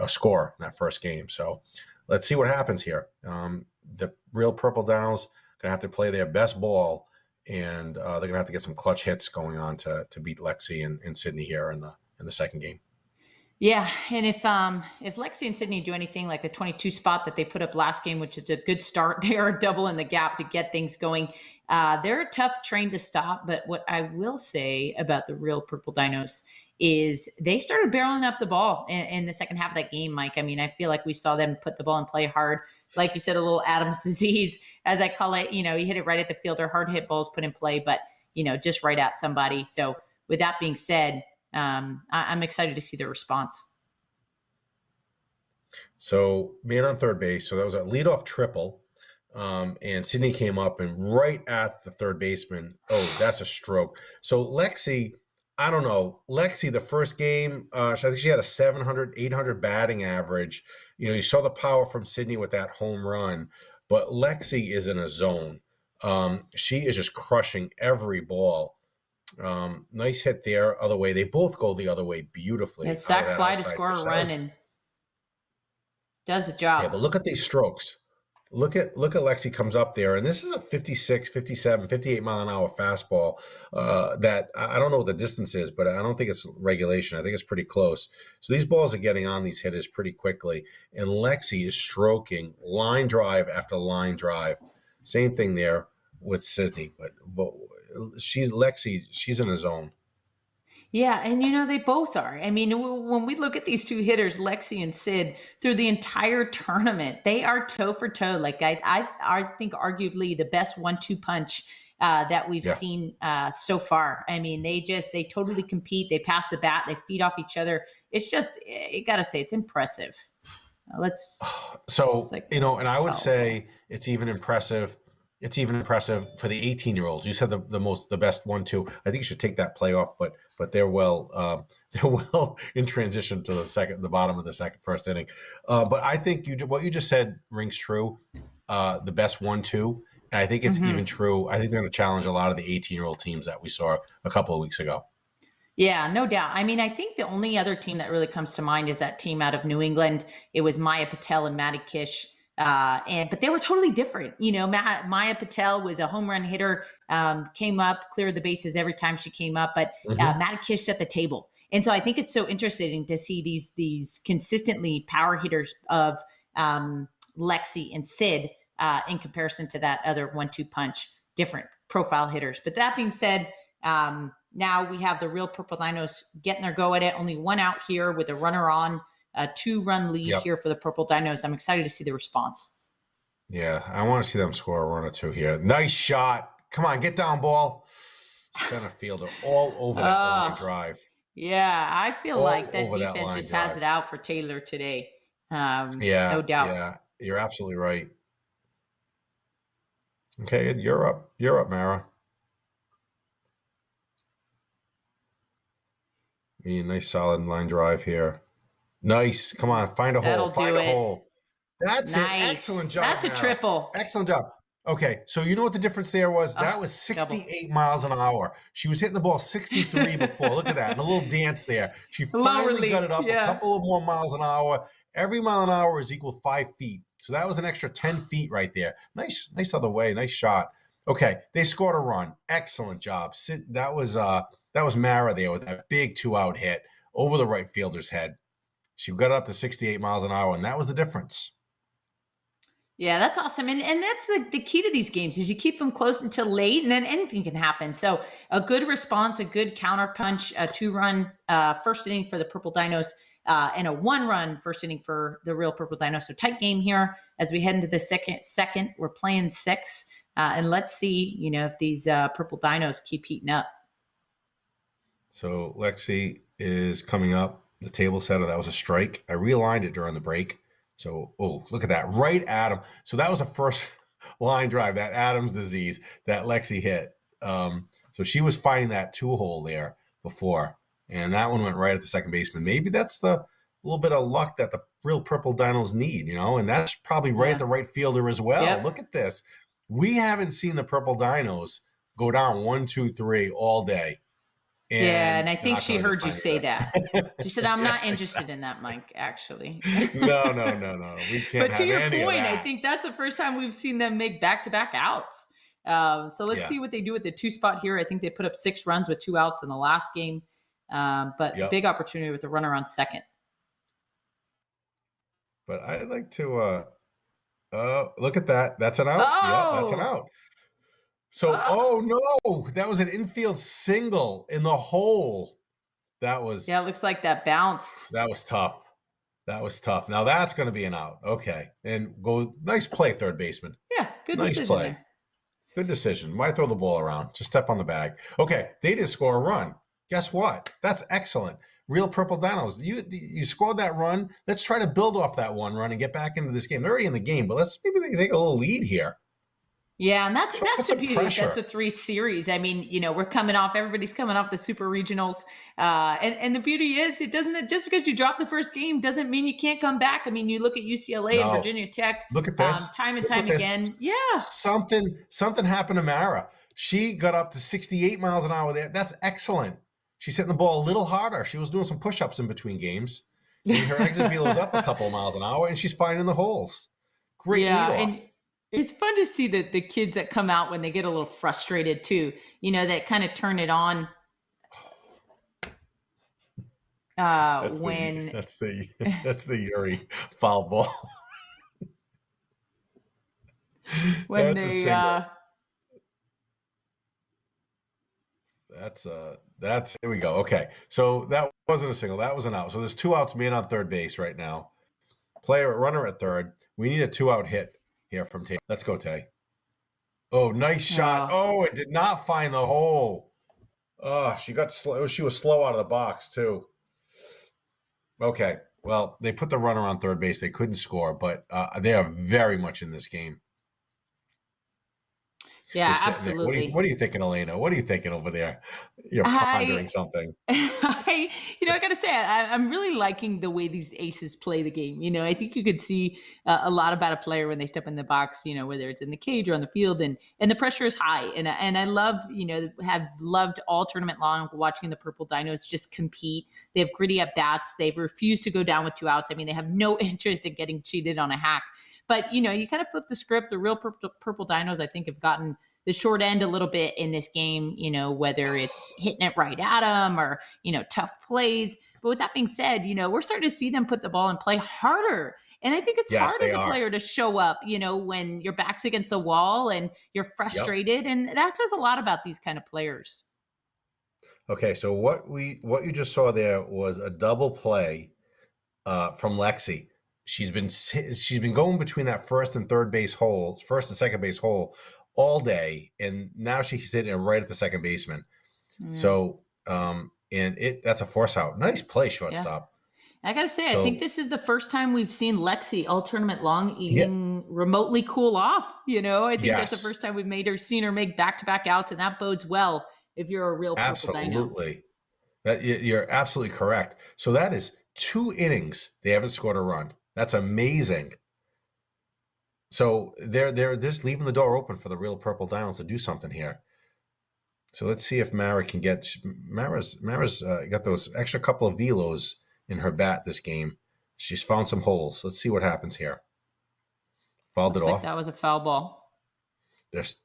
score in that first game. So let's see what happens here. The real Purple Dinos going to have to play their best ball, and they're going to have to get some clutch hits going on to beat Lexi and Sydney here in the second game. Yeah, and if Lexi and Sydney do anything like the 22 spot that they put up last game, which is a good start, they are doubling the gap to get things going. They're a tough train to stop, but what I will say about the real Purple Dinos is they started barreling up the ball in the second half of that game, Mike. I mean, I feel like we saw them put the ball and play hard. Like you said, a little Adam's disease, as I call it. You know, you hit it right at the fielder, hard hit balls put in play, but, you know, just right at somebody. So with that being said, I'm excited to see the response. So man on third base. So that was a leadoff triple. And Sydney came up and right at the third baseman. Oh, that's a stroke. So Lexi, I don't know. Lexi, the first game, I think she had a 700, 800 batting average. You know, you saw the power from Sydney with that home run, but Lexi is in a zone. She is just crushing every ball. Nice hit there, other way. They both go the other way beautifully. Yeah, sac fly to score a run and does the job. Yeah, but look at these strokes. Look at Lexi comes up there, and this is a 56, 57, 58 mile an hour fastball that I don't know what the distance is, but I don't think it's regulation. I think it's pretty close. So these balls are getting on these hitters pretty quickly, and Lexi is stroking line drive after line drive. Same thing there with Sydney, but she's in a zone. Yeah, and you know, they both are. I mean, when we look at these two hitters, Lexi and Sid, through the entire tournament, they are toe for toe. Like I think arguably the best 1-2 punch that we've seen so far. I mean, they totally compete. They pass the bat, they feed off each other. It's just, you got to say, it's impressive. And I would say it's even impressive. It's even impressive for the 18-year-olds. You said the best 1-2. I think you should take that playoff, but they're well in transition to the bottom of the first inning. But I think what you just said rings true. The best 1-2, and I think it's even true. I think they're going to challenge a lot of the 18-year-old teams that we saw a couple of weeks ago. Yeah, no doubt. I mean, I think the only other team that really comes to mind is that team out of New England. It was Maya Patel and Maddie Kish. But they were totally different. You know, Maya Patel was a home run hitter, came up, cleared the bases every time she came up, but Maddie Kish set the table. And so I think it's so interesting to see these consistently power hitters of Lexi and Sid in comparison to that other 1-2 punch, different profile hitters. But that being said, now we have the real Purple Dinos getting their go at it. Only one out here with a runner on. A 2-run lead here for the Purple Dinos. I'm excited to see the response. Yeah, I want to see them score a run or two here. Nice shot. Come on, get down, ball. Center fielder all over that line drive. Yeah, I feel like that defense just has it out for Taylor today. No doubt. Yeah, you're absolutely right. Okay, you're up, Mara. Nice solid line drive here. Nice. Come on, find a hole. Find a hole. That's nice. An excellent job. That's a triple. Excellent job. Okay, so you know what the difference there was? That was 68 miles an hour. She was hitting the ball 63 before. Look at that. And a little dance there. She finally got it up a couple of more miles an hour. Every mile an hour is equal 5 feet. So that was an extra 10 feet right there. Nice other way. Nice shot. Okay, they scored a run. Excellent job. That was Mara there with that big 2-out hit over the right fielder's head. She got up to 68 miles an hour, and that was the difference. Yeah, that's awesome. And that's the key to these games is you keep them close until late and then anything can happen. So a good response, a good counter punch, a 2-run first inning for the Purple Dinos, and a 1-run first inning for the real Purple Dinos. So tight game here as we head into the second. We're playing 6. And let's see, if these Purple Dinos keep heating up. So Lexi is coming up. The table setter, that was a strike. I realigned it during the break. So, look at that. Right at him. So that was the first line drive, that Adams disease that Lexi hit. So she was fighting that 2-hole there before. And that one went right at the second baseman. Maybe that's the little bit of luck that the real Purple Dinos need, and that's probably right at the right fielder as well. Yep. Look at this. We haven't seen the Purple Dinos go down 1, 2, 3 all day. And I think she heard you say that. She said, "I'm not interested in that, Mike, actually." No. We can't. But to your point, I think that's the first time we've seen them make back-to-back outs. So let's see what they do with the 2 spot here. I think they put up 6 runs with 2 outs in the last game. But big opportunity with the runner on second. But I'd like to look at that. That's an out. Yeah, that's an out. So, no, that was an infield single in the hole. That was... Yeah, it looks like that bounced. That was tough. Now that's going to be an out. Okay. And nice play, third baseman. Yeah, good nice decision play. there. Good decision. Why throw the ball around? Just step on the bag. Okay, they did score a run. Guess what? That's excellent. Real Purple Dinos. You scored that run. Let's try to build off that 1 run and get back into this game. They're already in the game, but maybe they take a little lead here. Yeah, and that's the beauty of Best of 3 series. I mean, everybody's coming off the super regionals. And the beauty is just because you drop the first game doesn't mean you can't come back. I mean, you look at UCLA and Virginia Tech. Look at this. Time and time again. Yeah. Something happened to Mara. She got up to 68 miles an hour there. That's excellent. She's hitting the ball a little harder. She was doing some push-ups in between games. And her exit velo's up a couple of miles an hour, and she's finding the holes. Great leadoff. And it's fun to see the kids that come out when they get a little frustrated too, that kind of turn it on. That's the Yuri foul ball. When that's here we go. Okay. So that wasn't a single, that was an out. So there's 2 outs, man on third base right now. Runner at third. We need a 2-out hit here from Tay. Let's go, Tay. Oh, nice shot. Oh, it did not find the hole. Oh, she got slow. She was slow out of the box, too. Okay. Well, they put the runner on third base. They couldn't score, but they are very much in this game. Yeah, absolutely. What are you thinking, Elena? What are you thinking over there? You're pondering something. I got to say, I'm really liking the way these aces play the game. I think you could see a lot about a player when they step in the box, whether it's in the cage or on the field, and the pressure is high. And I love, have loved all tournament long watching the Purple Dinos just compete. They have gritty at bats. They've refused to go down with 2 outs. I mean, they have no interest in getting cheated on a hack. But, you kind of flip the script. The real Purple Dinos, I think, have gotten the short end a little bit in this game, whether it's hitting it right at them or, tough plays. But with that being said, we're starting to see them put the ball and play harder. And I think it's hard as a player to show up, when your back's against the wall and you're frustrated. Yep. And that says a lot about these kind of players. Okay, so what you just saw there was a double play from Lexi. She's been going between that first and second base hole all day, and now she's hitting it right at the second baseman. So, that's a force out. Nice play, shortstop. I gotta say, I think this is the first time we've seen Lexi all tournament long even remotely cool off. I think that's the first time we've seen her make back-to-back outs, and that bodes well if you're a real Purple Dino. Absolutely. You're absolutely correct. So that is 2 innings they haven't scored a run. That's amazing. So they're just leaving the door open for the real Purple Dinos to do something here. So let's see if Mara can get. Mara's got those extra couple of velos in her bat this game. She's found some holes. Let's see what happens here. Fouled it off. That was a foul ball. That's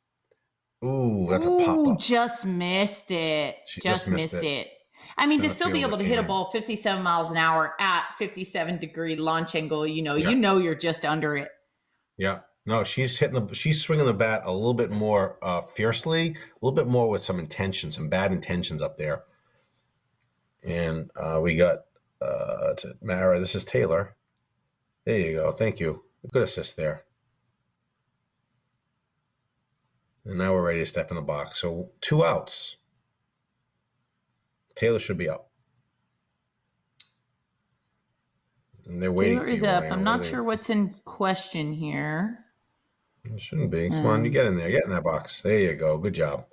a pop up. Just missed it. She just missed it. I mean, to still be able to hit a ball 57 miles an hour at 57-degree launch angle, you're just under it. Yeah. No, she's swinging the bat a little bit more fiercely, a little bit more with some intention, some bad intentions up there. And we got that's it, Mara. This is Taylor. There you go. Thank you. Good assist there. And now we're ready to step in the box. So 2 outs. Taylor should be up. And they're waiting Taylor for is you, up. Ryan. I'm not sure what's in question here. It shouldn't be. Come on, you get in there. Get in that box. There you go. Good job.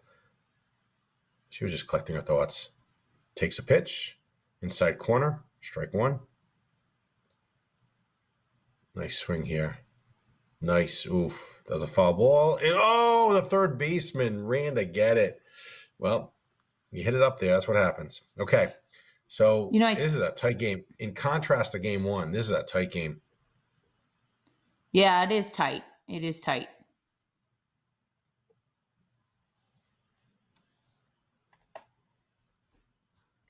She was just collecting her thoughts. Takes a pitch. Inside corner. Strike 1. Nice swing here. Nice. Oof. That was a foul ball. And oh, the third baseman ran to get it. Well, you hit it up there. That's what happens. Okay. So this is a tight game. In contrast to game 1, this is a tight game. Yeah, it is tight. It is tight.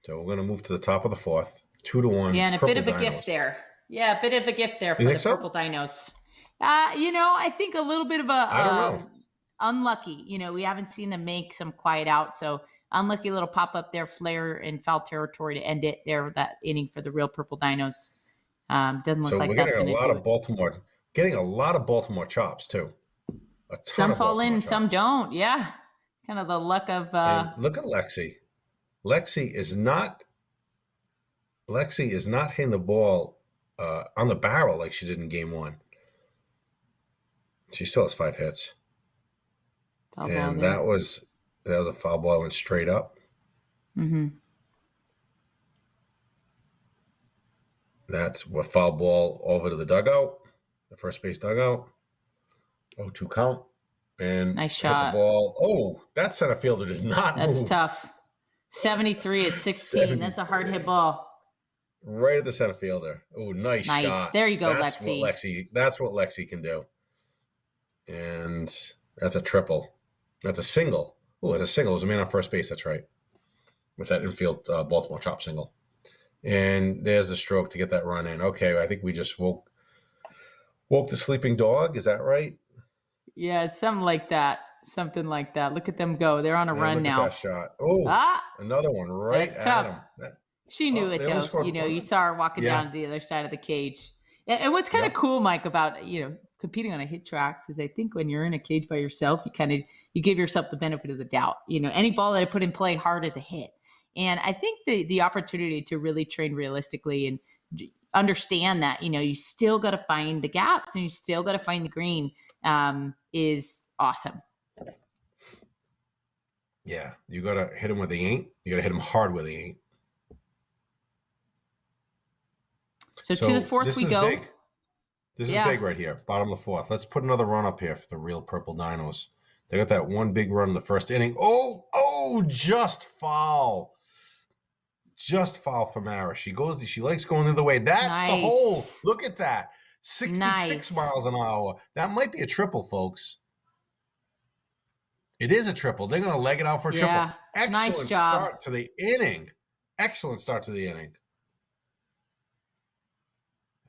So we're going to move to the top of the 4th. 2-1. Yeah, and a bit of a gift there. Yeah, a bit of a gift there for the Purple Dinos. I think a little bit of I don't know. Unlucky. We haven't seen them make some quiet out. So unlucky little pop up there, flare in foul territory to end it there with that inning for the real Purple Dinos. Doesn't look like that's going to do it. Getting a lot of Baltimore chops too. Some fall in, some don't. Yeah, kind of the luck of. And look at Lexi. Lexi is not hitting the ball on the barrel like she did in game 1. She still has 5 hits. And that was a foul ball that went straight up. Mm-hmm. That's a foul ball over to the dugout, the first base dugout. 0-2 count. And nice shot. Hit the ball. Oh, that center fielder did not move. That's tough. 73 at 16. That's a hard hit ball. Right at the center fielder. Oh, nice shot. There you go, Lexi. That's what Lexi can do. And that's a triple. That's a single. Oh, it's a single. It was a man on first base. That's right. With that infield Baltimore chop single. And there's the stroke to get that run in. Okay, I think we just woke the sleeping dog. Is that right? Yeah, something like that. Look at them go. They're on a run now. Look at that shot. Oh, another one right that's at tough. him. She knew it, though. You saw her walking down to the other side of the cage. And what's kind of cool, Mike, about, competing on a HitTrax is I think when you're in a cage by yourself, you give yourself the benefit of the doubt. Any ball that I put in play hard is a hit. And I think the opportunity to really train realistically and understand that, you still got to find the gaps and you still got to find the green is awesome. Yeah, you got to hit him where they ain't. You got to hit him hard where they ain't. So to the 4th we go. Big. This is big right here, bottom of the 4th. Let's put another run up here for the real Purple Dinos. They got that one big run in the first inning. Oh, just foul. Just foul for Mara. She likes going the other way. That's the hole. Look at that. 66 miles an hour. That might be a triple, folks. It is a triple. They're going to leg it out for a triple. Excellent start to the inning. Excellent start to the inning.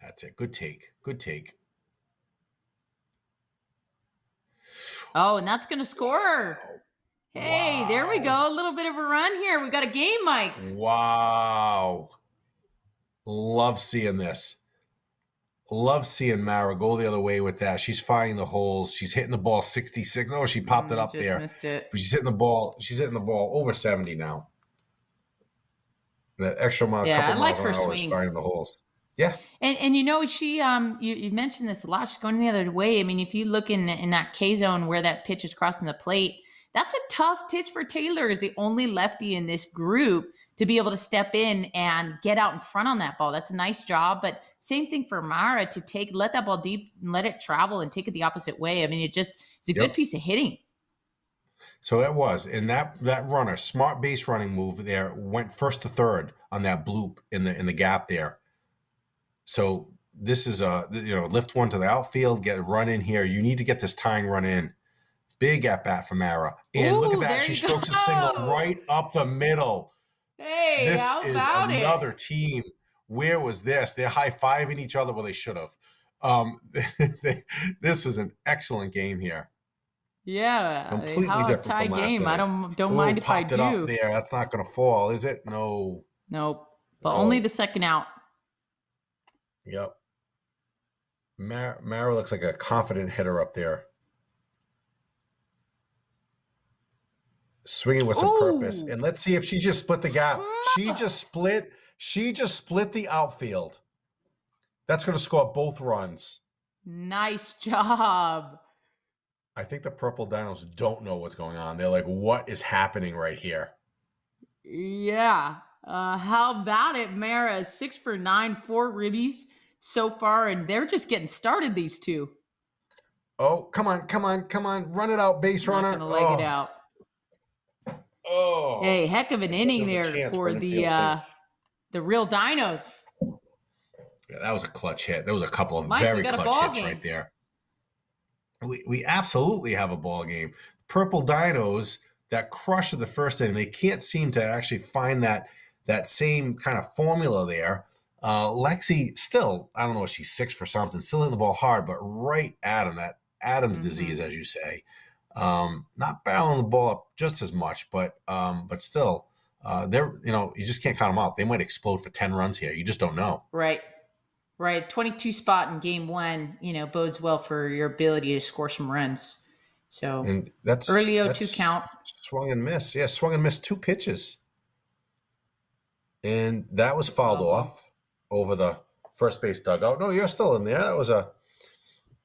That's it. Good take. Oh, and that's going to score. Hey, There we go. A little bit of a run here. We got a game, Mike. Wow. Love seeing this. Love seeing Mara go the other way with that. She's finding the holes. She's hitting the ball 66. Oh, she popped it up there. Missed it. But she's hitting the ball over 70 now. That extra mile, couple miles an hour is finding the holes. Yeah. And she you mentioned this a lot. She's going the other way. I mean, if you look in that K zone where that pitch is crossing the plate, that's a tough pitch for Taylor, is the only lefty in this group to be able to step in and get out in front on that ball. That's a nice job. But same thing for Mara to let that ball deep and let it travel and take it the opposite way. I mean, it's a good piece of hitting. So that was, and that runner, smart base running move there, went first to third on that bloop in the gap there. So this is lift one to the outfield, get a run in here. You need to get this tying run in. Big at bat for Mara. And look at that. She strokes a single right up the middle. Hey, this how is about another team. Where was this? They're high-fiving each other. Well, they should have. This was an excellent game here. Yeah, Completely how different tie from last game. I inning. don't Oh, mind if I popped it up do. there. That's not going to fall, is it? No. Nope. But only No. the second out. Yep. Mara looks like a confident hitter up there. Swinging with some purpose. Ooh. And let's see if she just split the gap. She Smoked. just split the outfield. That's going to score both runs. Nice job. I think the Purple Dinos don't know what's going on. They're like, what is happening right here? Yeah. How about it, Mara? 6 for 9, 4 ribbies so far, and they're just getting started, these two. Oh, come on. Run it out, base Not runner. gonna leg it out. Oh. Hey, heck of an inning There was a there chance for an infield single. the real Dinos. Yeah, that was a clutch hit. There was a couple of Mike, very we got a clutch ball hits game. right there. We absolutely have a ball game. Purple Dinos that crushed in the first inning. They can't seem to actually find that same kind of formula there. Lexi still, I don't know if she's 6 for something, still hitting the ball hard, but right at him, that Adam's disease, as you say. Not barreling the ball up just as much, but still, they're, you just can't count them out. They might explode for 10 runs here. You just don't know. Right. 22 spot in game 1, bodes well for your ability to score some runs. So And that's early 0-2 count. Swung and missed. Yeah, swung and missed 2 pitches. And that was fouled off over the first base dugout. No, you're still in there. That was all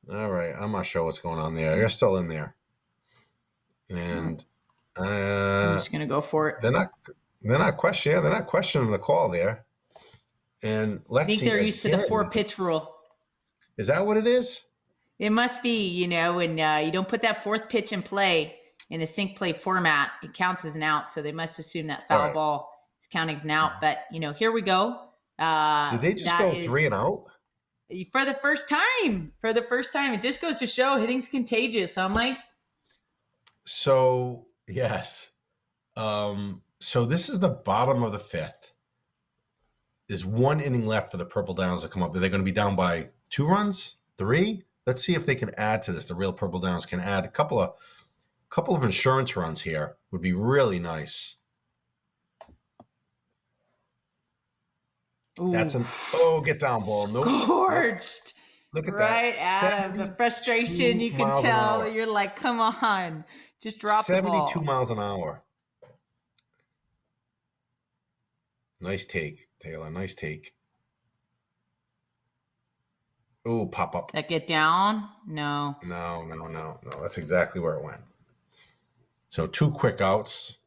right. I'm not sure what's going on there. You're still in there. And I'm just gonna go for it. They're not questioning the call there. And Lexi, I think they're used to the 4-pitch rule. Is that what it is? It must be, when you don't put that 4th pitch in play in the sync play format, it counts as an out. So they must assume that foul ball is counting as an out. But, here we go. Did they just go 3 and out? For the first time. It just goes to show hitting's contagious, huh, Mike? So, yes. So this is the bottom of the 5th. There's 1 inning left for the Purple Dinos to come up. Are they going to be down by 2 runs? 3? Let's see if they can add to this. The real Purple Dinos can add a couple of insurance runs here. Would be really nice. Ooh. That's get down ball. Scorched. Look at right that. Right out of the frustration, you can tell. You're like, come on, just drop the ball. 72 miles an hour. Nice take, Taylor. Nice take. Ooh, pop up. That get down? No. No. That's exactly where it went. So 2 quick outs.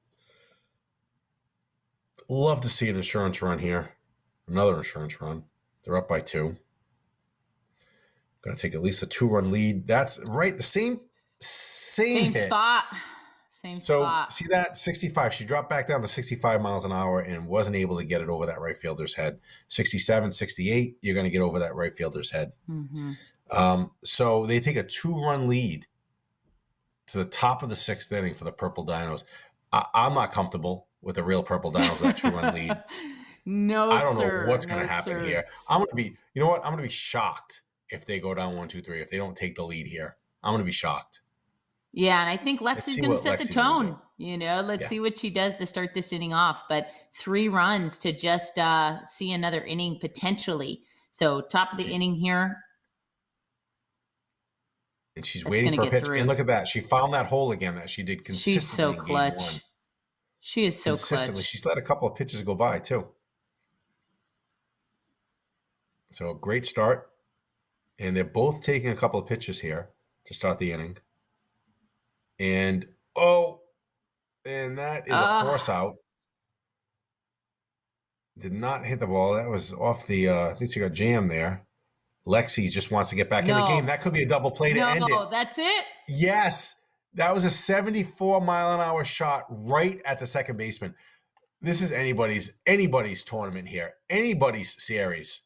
Love to see an insurance run here. Another insurance run. They're up by 2. Going to take at least a 2-run lead. That's right. The same hit. Spot. Same spot. See that? 65. She dropped back down to 65 miles an hour and wasn't able to get it over that right fielder's head. 67, 68, you're going to get over that right fielder's head. Mm-hmm. So they take a 2-run lead to the top of the 6th inning for the Purple Dinos. I'm not comfortable with the real Purple Dinos with that 2-run lead. No, I don't sir. know what's going to No, happen sir. here. I'm going to be, you know what? I'm going to be shocked if they go down 1, 2, 3. If they don't take the lead here, I'm going to be shocked. Yeah, and I think Lexi's going to set the tone. Let's Yeah. see what she does to start this inning off. But 3 runs to just see another inning potentially. So top of the inning here. And she's waiting for a pitch. Through. And look at that. She found that hole again that she did consistently. She's so in game clutch. 1. She is so Consistently. clutch. She's let a couple of pitches go by, too. So great start. And they're both taking a couple of pitches here to start the inning. And that is a force out. Did not hit the ball. That was off the, I think she got jammed there. Lexi just wants to get back in the game. That could be a double play to end it. No, that's it? Yes. That was a 74-mile-an-hour shot right at the second baseman. This is anybody's tournament here. Anybody's series.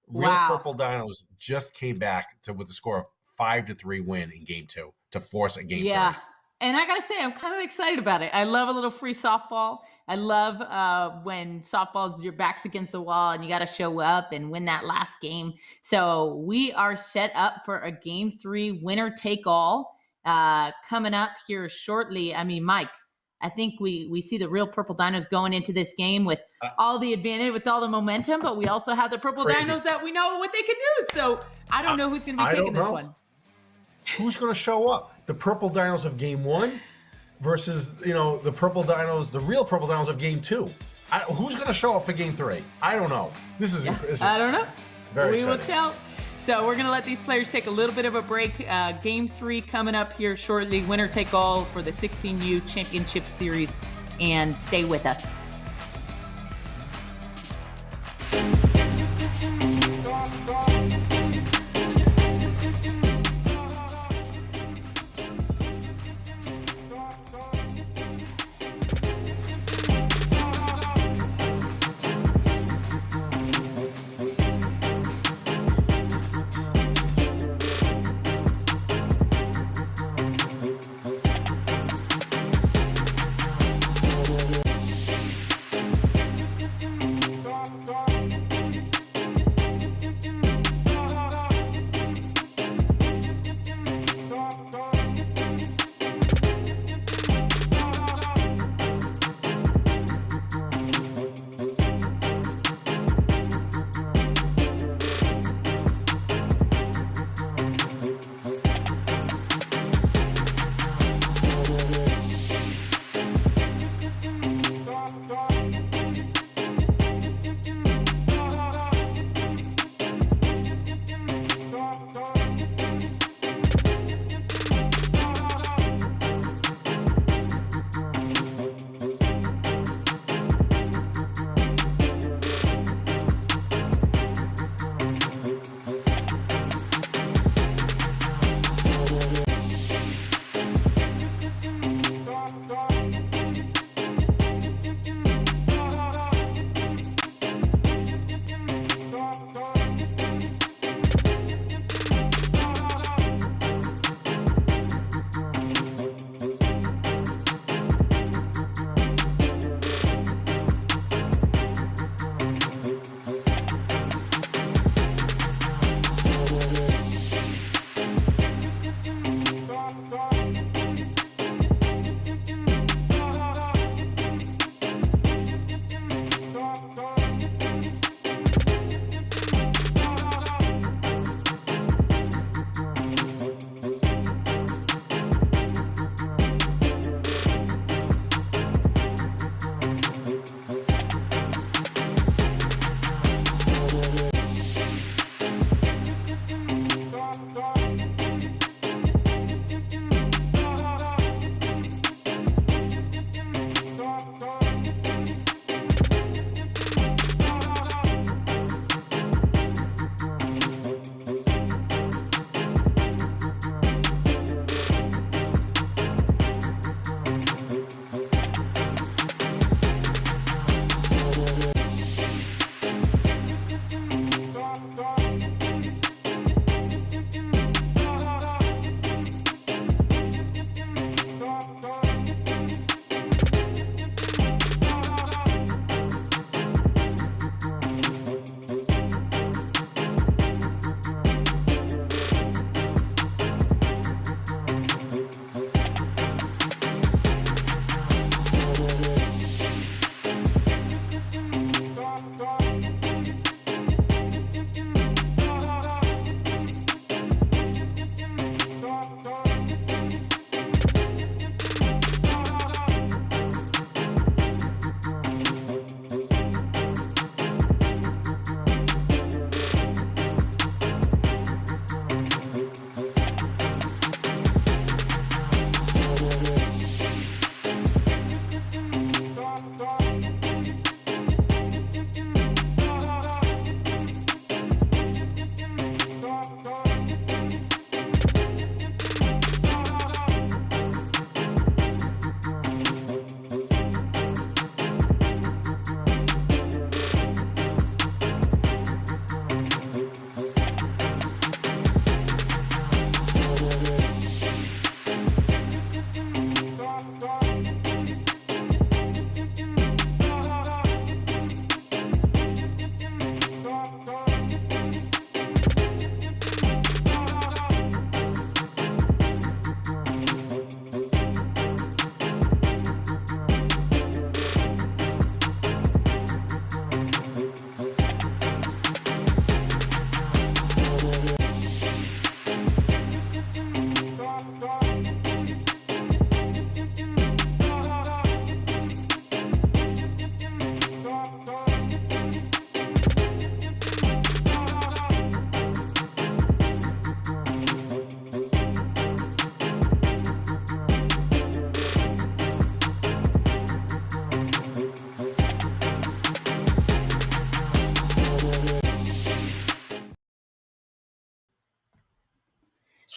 Real Purple Dinos just came back with the score of 5-3 win in game 2 to force a game 3. And I gotta say, I'm kind of excited about it. I love a little free softball. I love when softballs, your back's against the wall and you got to show up and win that last game. So we are set up for a game 3 winner take all coming up here shortly. I mean, Mike, I think we see the real Purple Dinos going into this game with all the advantage, with all the momentum, but we also have the Purple Dinos that we know what they can do. So I don't know who's going to be taking this one. Who's going to show up? The Purple Dinos of Game 1 versus, the Purple Dinos, the real Purple Dinos of Game 2. Who's going to show up for Game 3? I don't know. This is I don't know. Very we exciting. will tell. So we're going to let these players take a little bit of a break. Game 3 coming up here shortly. Winner take all for the 16U Championship Series. And stay with us.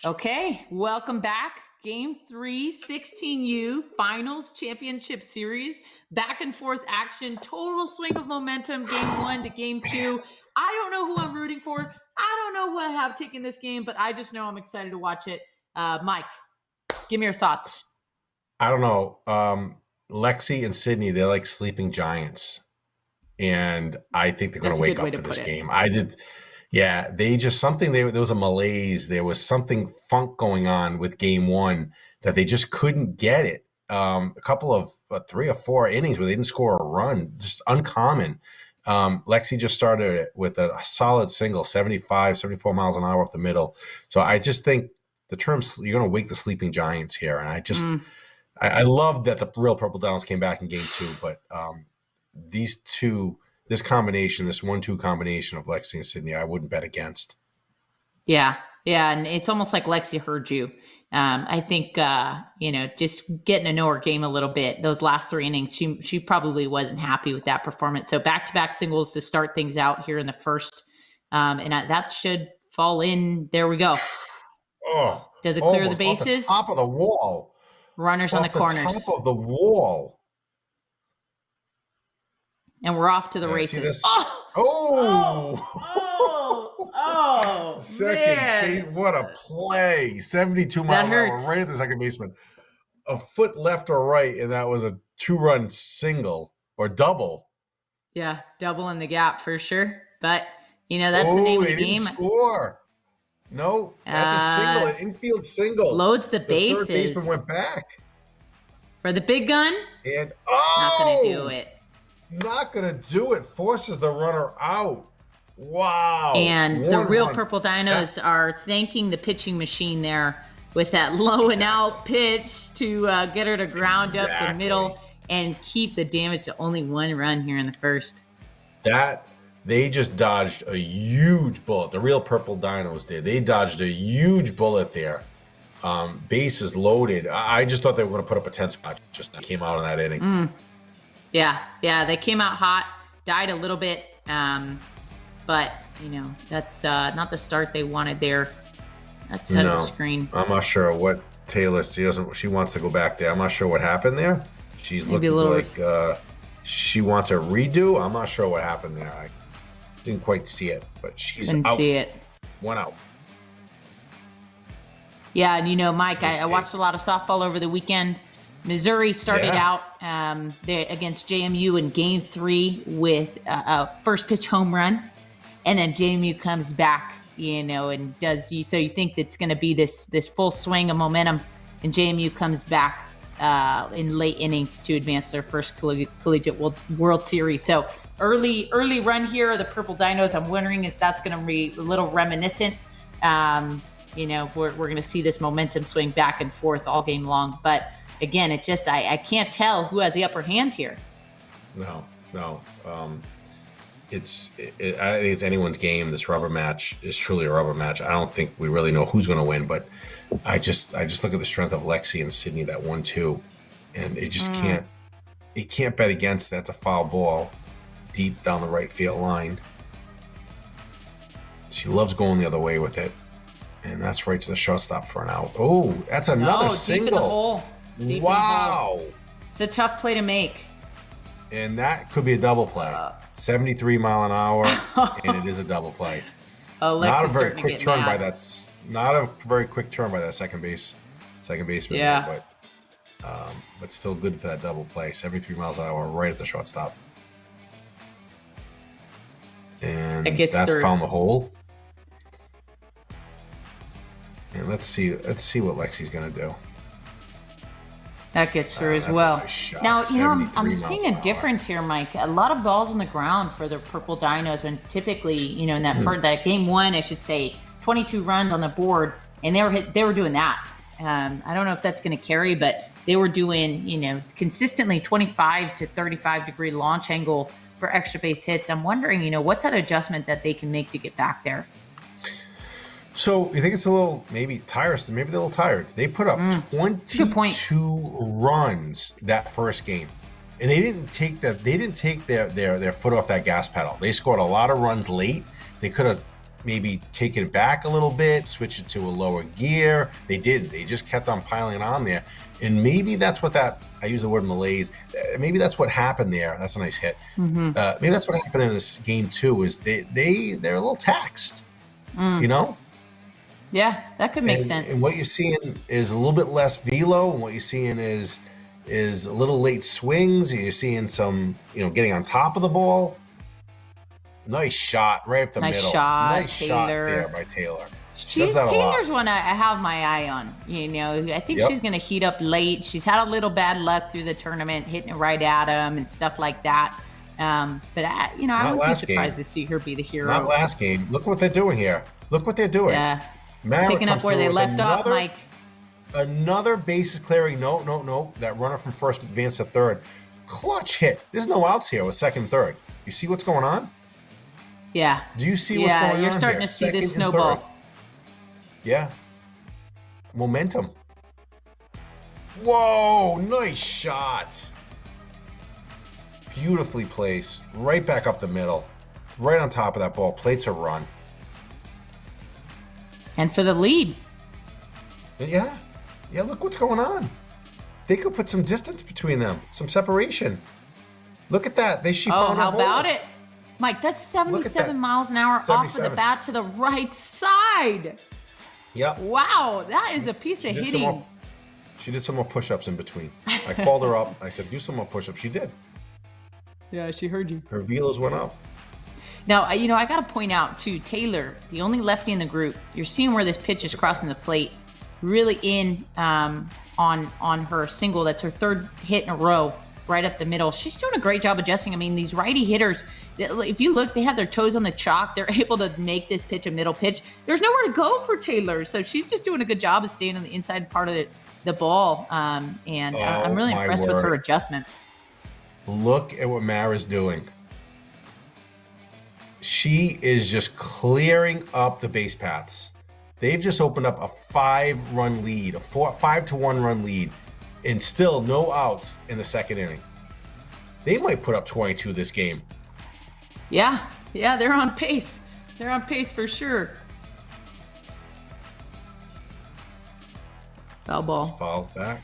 Okay, welcome back. Game 3, 16U Finals Championship Series. Back and forth action, total swing of momentum, Game 1 to Game 2. I don't know who I'm rooting for. I don't know who I have taken this game, but I just know I'm excited to watch it. Mike, give me your thoughts. I don't know. Lexi and Sydney, they're like sleeping giants. And I think they're going to wake up for this game. They just something. There was a malaise. There was something funk going on with Game 1 that they just couldn't get it. A couple of 3 or 4 innings where they didn't score a run, just uncommon. Lexi just started it with a solid single, 75, 74 miles an hour up the middle. So I just think the term you're going to wake the sleeping giants here. And I love that the real Purple Dinos came back in Game 2, but this combination, this 1-2 combination of Lexi and Sydney, I wouldn't bet against. Yeah, and it's almost like Lexi heard you. I think just getting to know her game a little bit. Those last 3 innings, she probably wasn't happy with that performance. So back-to-back singles to start things out here in the first, and that should fall in. There we go. Oh, does it clear the bases? Off the top of the wall. Runners on the corners. Top of the wall. And we're off to the races. Second man. base, what a play. 72 miles an hour right at the second baseman. A foot left or right, and that was a 2-run single or double. Yeah, double in the gap for sure. But, that's the name of the game. Didn't score. No, that's a single, an infield single. Loads the bases. The third baseman went back. For the big gun? And, not going to do it. Not going to do it. Forces the runner out. Wow. And the real Purple Dinos are thanking the pitching machine there with that low and out pitch to get her to ground up the middle and keep the damage to only 1 run here in the first. They just dodged a huge bullet. The real Purple Dinos did. They dodged a huge bullet there. Bases loaded. I just thought they were going to put up a 10 spot. Just came out in that inning. Yeah, they came out hot, died a little bit, but that's not the start they wanted there. That's out of the screen. I'm not sure what Taylor. She wants to go back there. I'm not sure what happened there. She's maybe looking like she wants a redo. I'm not sure what happened there. I didn't quite see it, but she's out. Didn't see it. 1 out. Yeah, and Mike, I watched a lot of softball over the weekend. Missouri started out against JMU in Game 3 with a first pitch home run, and then JMU comes back, and does you. So you think it's going to be this full swing of momentum, and JMU comes back in late innings to advance their first collegiate World Series. So early run here of the Purple Dinos. I'm wondering if that's going to be a little reminiscent. We're going to see this momentum swing back and forth all game long, but. Again, it's just I can't tell who has the upper hand here. No. I think it's anyone's game. This rubber match is truly a rubber match. I don't think we really know who's going to win, but I just look at the strength of Lexi and Sydney, that 1-2, and it just can't. You can't bet against that. That's a foul ball deep down the right field line. She loves going the other way with it, and that's right to the shortstop for an out. Oh, that's another single. Deep in the hole. Wow. It's a tough play to make. And that could be a double play. 73 mile an hour, and it is a double play. Not a very quick turn by that. Not a very quick turn by that second baseman. Yeah. But still good for that double play. 73 miles an hour, right at the shortstop. And that's found the hole. And let's see what Lexi's gonna do. That gets through as well. Nice now, I'm seeing a difference here, Mike. A lot of balls on the ground for the Purple Dinos, when typically, in that Game 1, I should say, 22 runs on the board, and they were doing that. I don't know if that's going to carry, but they were doing, consistently 25 to 35 degree launch angle for extra base hits. I'm wondering, what's that adjustment that they can make to get back there? So you think it's a little maybe tiresome? Maybe they're a little tired. They put up 22 runs that first game, and they didn't take their foot off that gas pedal. They scored a lot of runs late. They could have maybe take it back a little bit, switch it to a lower gear. They didn't. They just kept on piling on there. And maybe that's what I use the word malaise. Maybe that's what happened there. That's a nice hit. Mm-hmm. Maybe that's what happened in this game too, is they're a little taxed, you know? Yeah, that could make sense. And what you're seeing is a little bit less velo, and what you're seeing is a little late swings. You're seeing some, getting on top of the ball. Nice shot right up the middle. Nice shot there by Taylor. Taylor's one I have my eye on. I think she's going to heat up late. She's had a little bad luck through the tournament, hitting it right at him and stuff like that. But I wouldn't be surprised to see her be the hero. Not last game. Look what they're doing here. Look what they're doing. Yeah. Mara picking up where they left off, Mike. Another bases clearing. No. That runner from first advanced to third. Clutch hit. There's no outs here with second and third. You see what's going on? Yeah. Do you see what's going on? Yeah, you're starting to see this snowball. Yeah. Momentum. Whoa, nice shots. Beautifully placed. Right back up the middle. Right on top of that ball. Plates a run. And for the lead. Yeah, look what's going on. They could put some distance between them, some separation. Look at that. How about it? Mike, that's 77 miles an hour off of the bat to the right side. Yep. Wow, that is a piece of hitting. She did some more push-ups in between. I called her up. I said, do some more push-ups. She did. Yeah, she heard you. Her velos went up. Now, I got to point out, too, Taylor, the only lefty in the group, you're seeing where this pitch is crossing the plate, really in on her single. That's her third hit in a row, right up the middle. She's doing a great job adjusting. I mean, these righty hitters, if you look, they have their toes on the chalk. They're able to make this pitch a middle pitch. There's nowhere to go for Taylor, so she's just doing a good job of staying on the inside part of the ball, and I'm really impressed with her adjustments. Look at what Mara's doing. She is just clearing up the base paths. They've just opened up a 5-run lead, a 5-1 run lead, and still no outs in the second inning. They might put up 22 this game. Yeah, they're on pace. They're on pace for sure. Foul ball. It's foul back.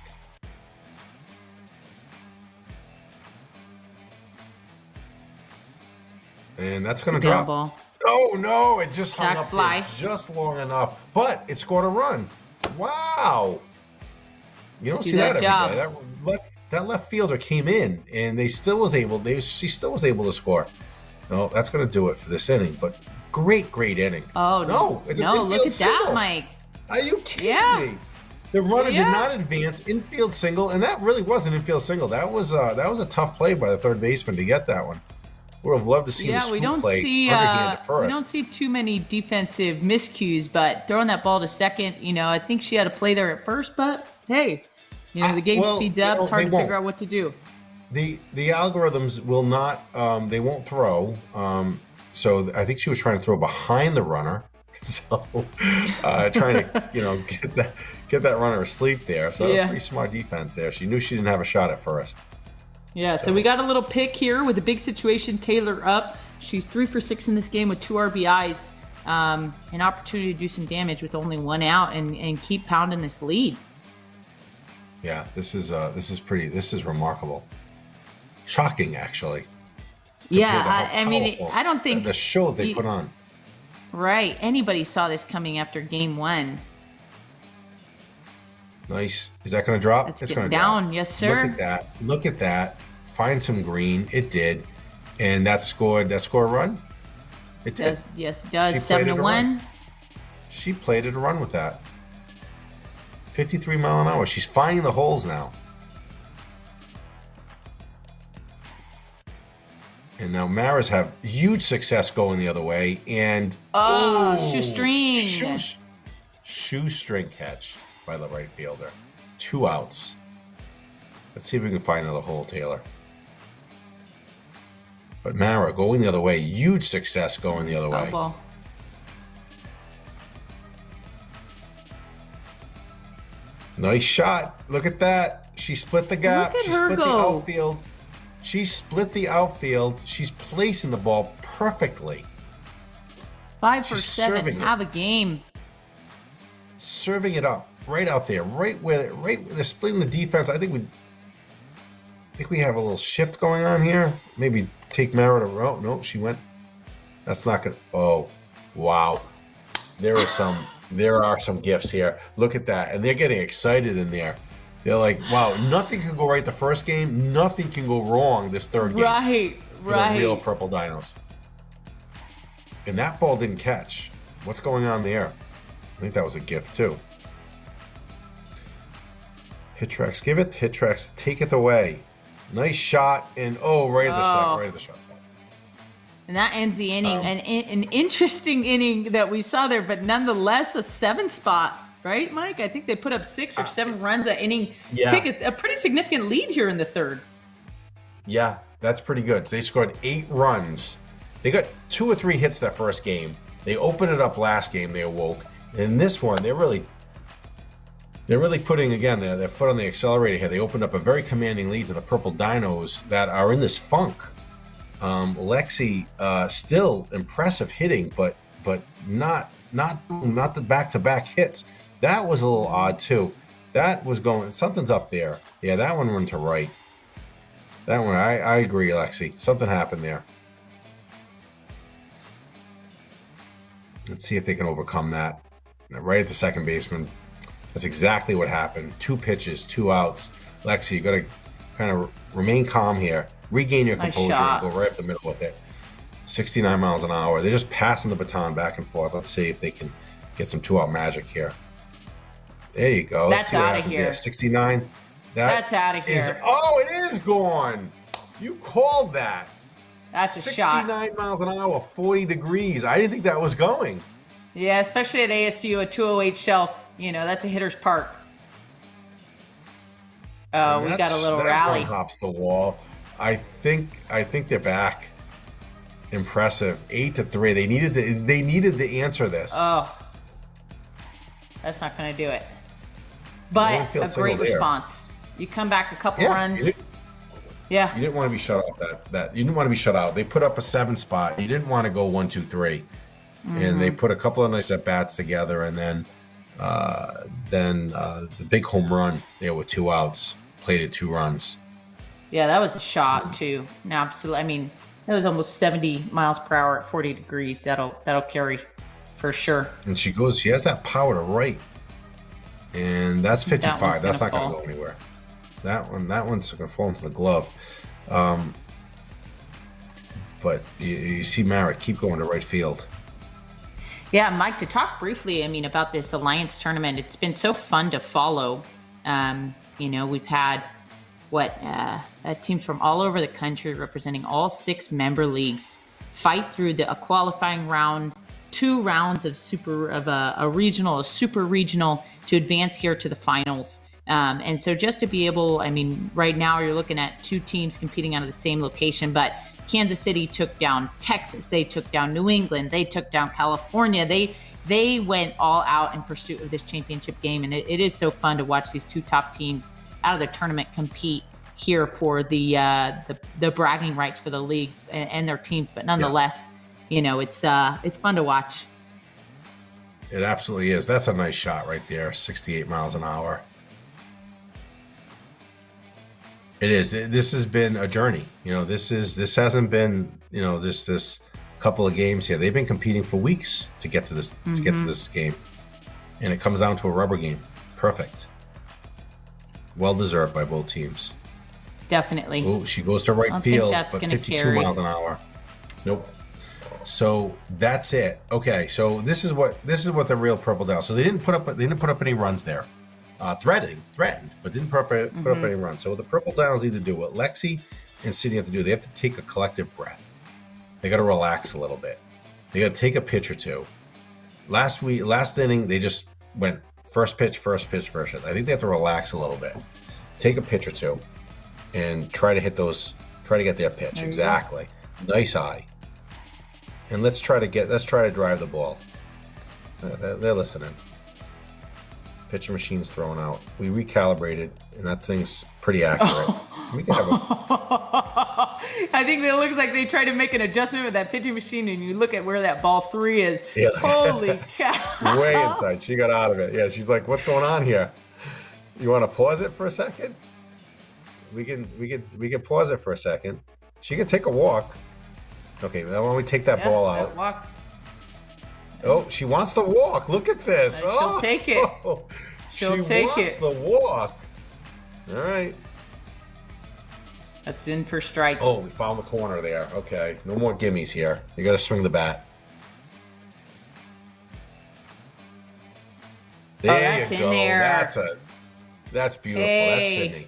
And that's going to drop. Ball. Oh, no. It just hung up fly. Just long enough. But it scored a run. Wow. You don't see that every day. That left fielder came in, and she still was able to score. No, that's going to do it for this inning. But great inning. Oh, no. It's no, look at single. that, Mike. Are you kidding me? The runner did not advance, infield single, and that really was an infield single. That was a tough play by the third baseman to get that one. Would have loved to see the scoop play underhand to first. We don't see too many defensive miscues, but throwing that ball to second, I think she had a play there at first, but hey, the game speeds up. It's hard to figure out what to do. The algorithms will not, they won't throw. So I think she was trying to throw behind the runner. So trying to, get that runner asleep there. So that was pretty smart defense there. She knew she didn't have a shot at first. Yeah, so we got a little pick here with a big situation. Taylor up. She's 3 for 6 in this game with 2 RBIs. An opportunity to do some damage with only 1 out and keep pounding this lead. Yeah, this is remarkable. Shocking, actually. Yeah, I mean, I don't think the show they put on. Right, anybody saw this coming after game 1. Nice. Is that going to drop? It's going to down. Yes, sir. Look at that. Find some green. It did. And that scored a run? It did. Yes, it does. 7-1. She played it a run with that. 53 mile an hour. She's finding the holes now. And now Mara's have huge success going the other way. And shoestring. Shoestring catch by the right fielder. 2 outs. Let's see if we can find another hole, Taylor. But Mara going the other way. Huge success going the other way. Ball. Nice shot. Look at that. She split the gap. She split the outfield. She split the outfield. She's placing the ball perfectly. 5 for She's 7. serving Have a game. Serving it up right out there, right where they're splitting the defense. I think we have a little shift going on here. Maybe take Mara to row. No, she went. That's not gonna. Oh, wow. There are some gifts here. Look at that, and they're getting excited in there. They're like, wow, nothing can go right the first game. Nothing can go wrong this third game. Right. The real purple dinos. And that ball didn't catch. What's going on there? I think that was a gift too. HitTrax, give it. HitTrax, take it away. Nice shot, and right at the shot stop. And that ends the inning. An interesting inning that we saw there, but nonetheless a 7 spot, right, Mike? I think they put up 6 or 7 runs that inning. Yeah. Take a pretty significant lead here in the third. Yeah, that's pretty good. So they scored 8 runs. They got 2 or 3 hits that first game. They opened it up last game. They awoke. In this one, they're really putting, again, their foot on the accelerator here. They opened up a very commanding lead to the Purple Dinos that are in this funk. Lexi, still impressive hitting, but not the back-to-back hits. That was a little odd too. That was going, something's up there. Yeah, that one went to right. That one, I agree, Lexi. Something happened there. Let's see if they can overcome that. Right at the second baseman. That's exactly what happened. 2 pitches, 2 outs. Lexi, you got to kind of remain calm here. Regain your composure and go right up the middle with it. 69 miles an hour. They're just passing the baton back and forth. Let's see if they can get some 2-out magic here. There you go. That's out of here. There. 69. That's out of here. It is gone. You called that. That's a shot. 69 miles an hour, 40 degrees. I didn't think that was going. Yeah, especially at ASU, a 208 shelf. You know, that's a hitter's park. Oh, we got a little rally. That one hops the wall. I think they're back. Impressive. 8-3. They needed to answer this. Oh, that's not going to do it. But a great response. You come back a couple runs. Yeah. You didn't want to be shut off that. You didn't want to be shut out. They put up a 7 spot. You didn't want to go 1, 2, 3. Mm-hmm. And they put a couple of nice at bats together, and then the big home run there with 2 outs, plated 2 runs. Yeah, that was a shot too. No, absolutely. I mean, that was almost 70 miles per hour at 40 degrees. That'll carry for sure. And she has that power to right. And that's 55. That's not going to go anywhere. That one's going to fall into the glove. But you see Mara keep going to right field. Yeah, Mike, to talk briefly, about this Alliance tournament, it's been so fun to follow. We've had teams from all over the country representing all 6 member leagues fight through a qualifying round, 2 rounds of a regional, a super regional to advance here to the finals. And so just to be able, right now you're looking at 2 teams competing out of the same location, but Kansas City took down Texas. They took down New England. They took down California. They went all out in pursuit of this championship game. And it is so fun to watch these 2 top teams out of the tournament compete here for the bragging rights for the league and their teams. But nonetheless, it's fun to watch. It absolutely is. That's a nice shot right there. 68 miles an hour. It is. This has been a journey. This hasn't been, this couple of games here. They've been competing for weeks to get to this game. And it comes down to a rubber game. Perfect. Well deserved by both teams. Definitely. Oh, she goes to right field, but 52 miles an hour. Nope. So that's it. Okay, so this is what the real Purple Dinos. So they didn't put up any runs there. Threatened, but didn't put up any runs. So what the Purple Dinos need to do, what Lexi and Sydney have to do, they have to take a collective breath. They got to relax a little bit. They got to take a pitch or 2. Last inning, they just went first pitch. I think they have to relax a little bit. Take a pitch or 2 and try to get their pitch. Exactly. Nice eye. And let's try to drive the ball. They're listening. Pitcher machine's thrown out. We recalibrated, and that thing's pretty accurate. We can have I think it looks like they tried to make an adjustment with that pitching machine, and you look at where that ball 3 is. Yeah. Holy cow. Way inside. She got out of it. Yeah, she's like, what's going on here? You want to pause it for a second? We can pause it for a second. She can take a walk. Okay, why don't we take that ball out? That walks. Oh, she wants the walk. Look at this. She'll take it. She'll take it. She wants the walk. All right. That's in for strike. Oh, we found the corner there. Okay, no more gimmies here. You got to swing the bat. There you go. That's beautiful. Hey. That's Sydney.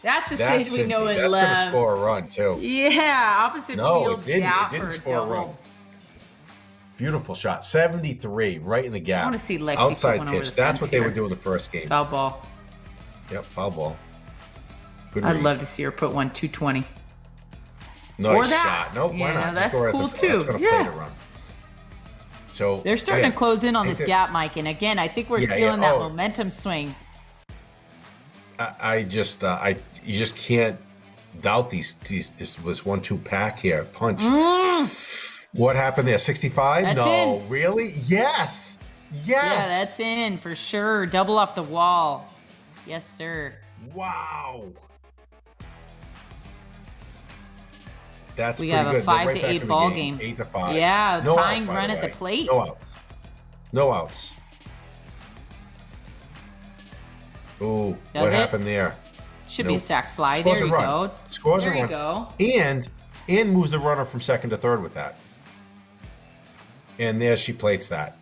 That's a Sid we know and love. love. That's going to score a run, too. Yeah, opposite field. It didn't score a run. Beautiful shot. 73, right in the gap. I want to see Lexi outside pitch. That's what they were doing the first game. Foul ball. Yep, foul ball. Good I'd read. love to see her put one 220. Nice shot. Nope, why not? That's cool, too. That's going to play the run. So they're starting to close in on this gap, Mike. And again, I think we're feeling that momentum swing. You just can't doubt this 1-2 pack here. Punch. What happened there? 65? No, in. Really? Yes. Yeah, that's in for sure. Double off the wall. Yes, sir. Wow. That's we pretty have a good. 5-8 ball game. 8-5. Yeah, no tying outs, run at the plate. No outs. No outs. Ooh, what happened there? Should be a sac fly. There you go. Scores a run. There you go. And moves the runner from second to third with that. And there she plates that.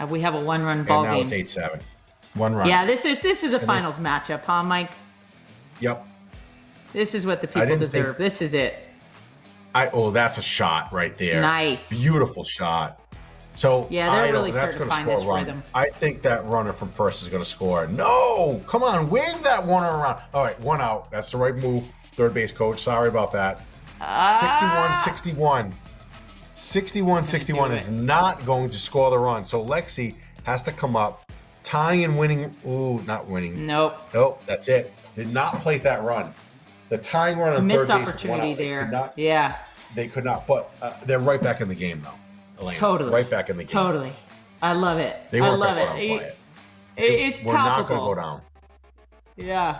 We have a 1-run ball game. And now it's 8-7. 1 run. Yeah, this is a finals matchup, huh, Mike? Yep. This is what the people deserve. This is it. That's a shot right there. Nice. Beautiful shot. So yeah, they're really starting to find this rhythm. I think that runner from first is going to score. No, come on, wave that one around. All right, 1 out. That's the right move. Third base coach. Sorry about that. 61-61. 61-61 is not going to score the run. So Lexi has to come up, tying and winning. Ooh, not winning. Nope. Nope. That's it. Did not plate that run. The tying run on third base. Missed opportunity there. Yeah. They could not. But they're right back in the game though. Elena, totally. Right back in the game. Totally. I love it. They weren't going to go down and play it. It's palpable. We're not going to go down. Yeah.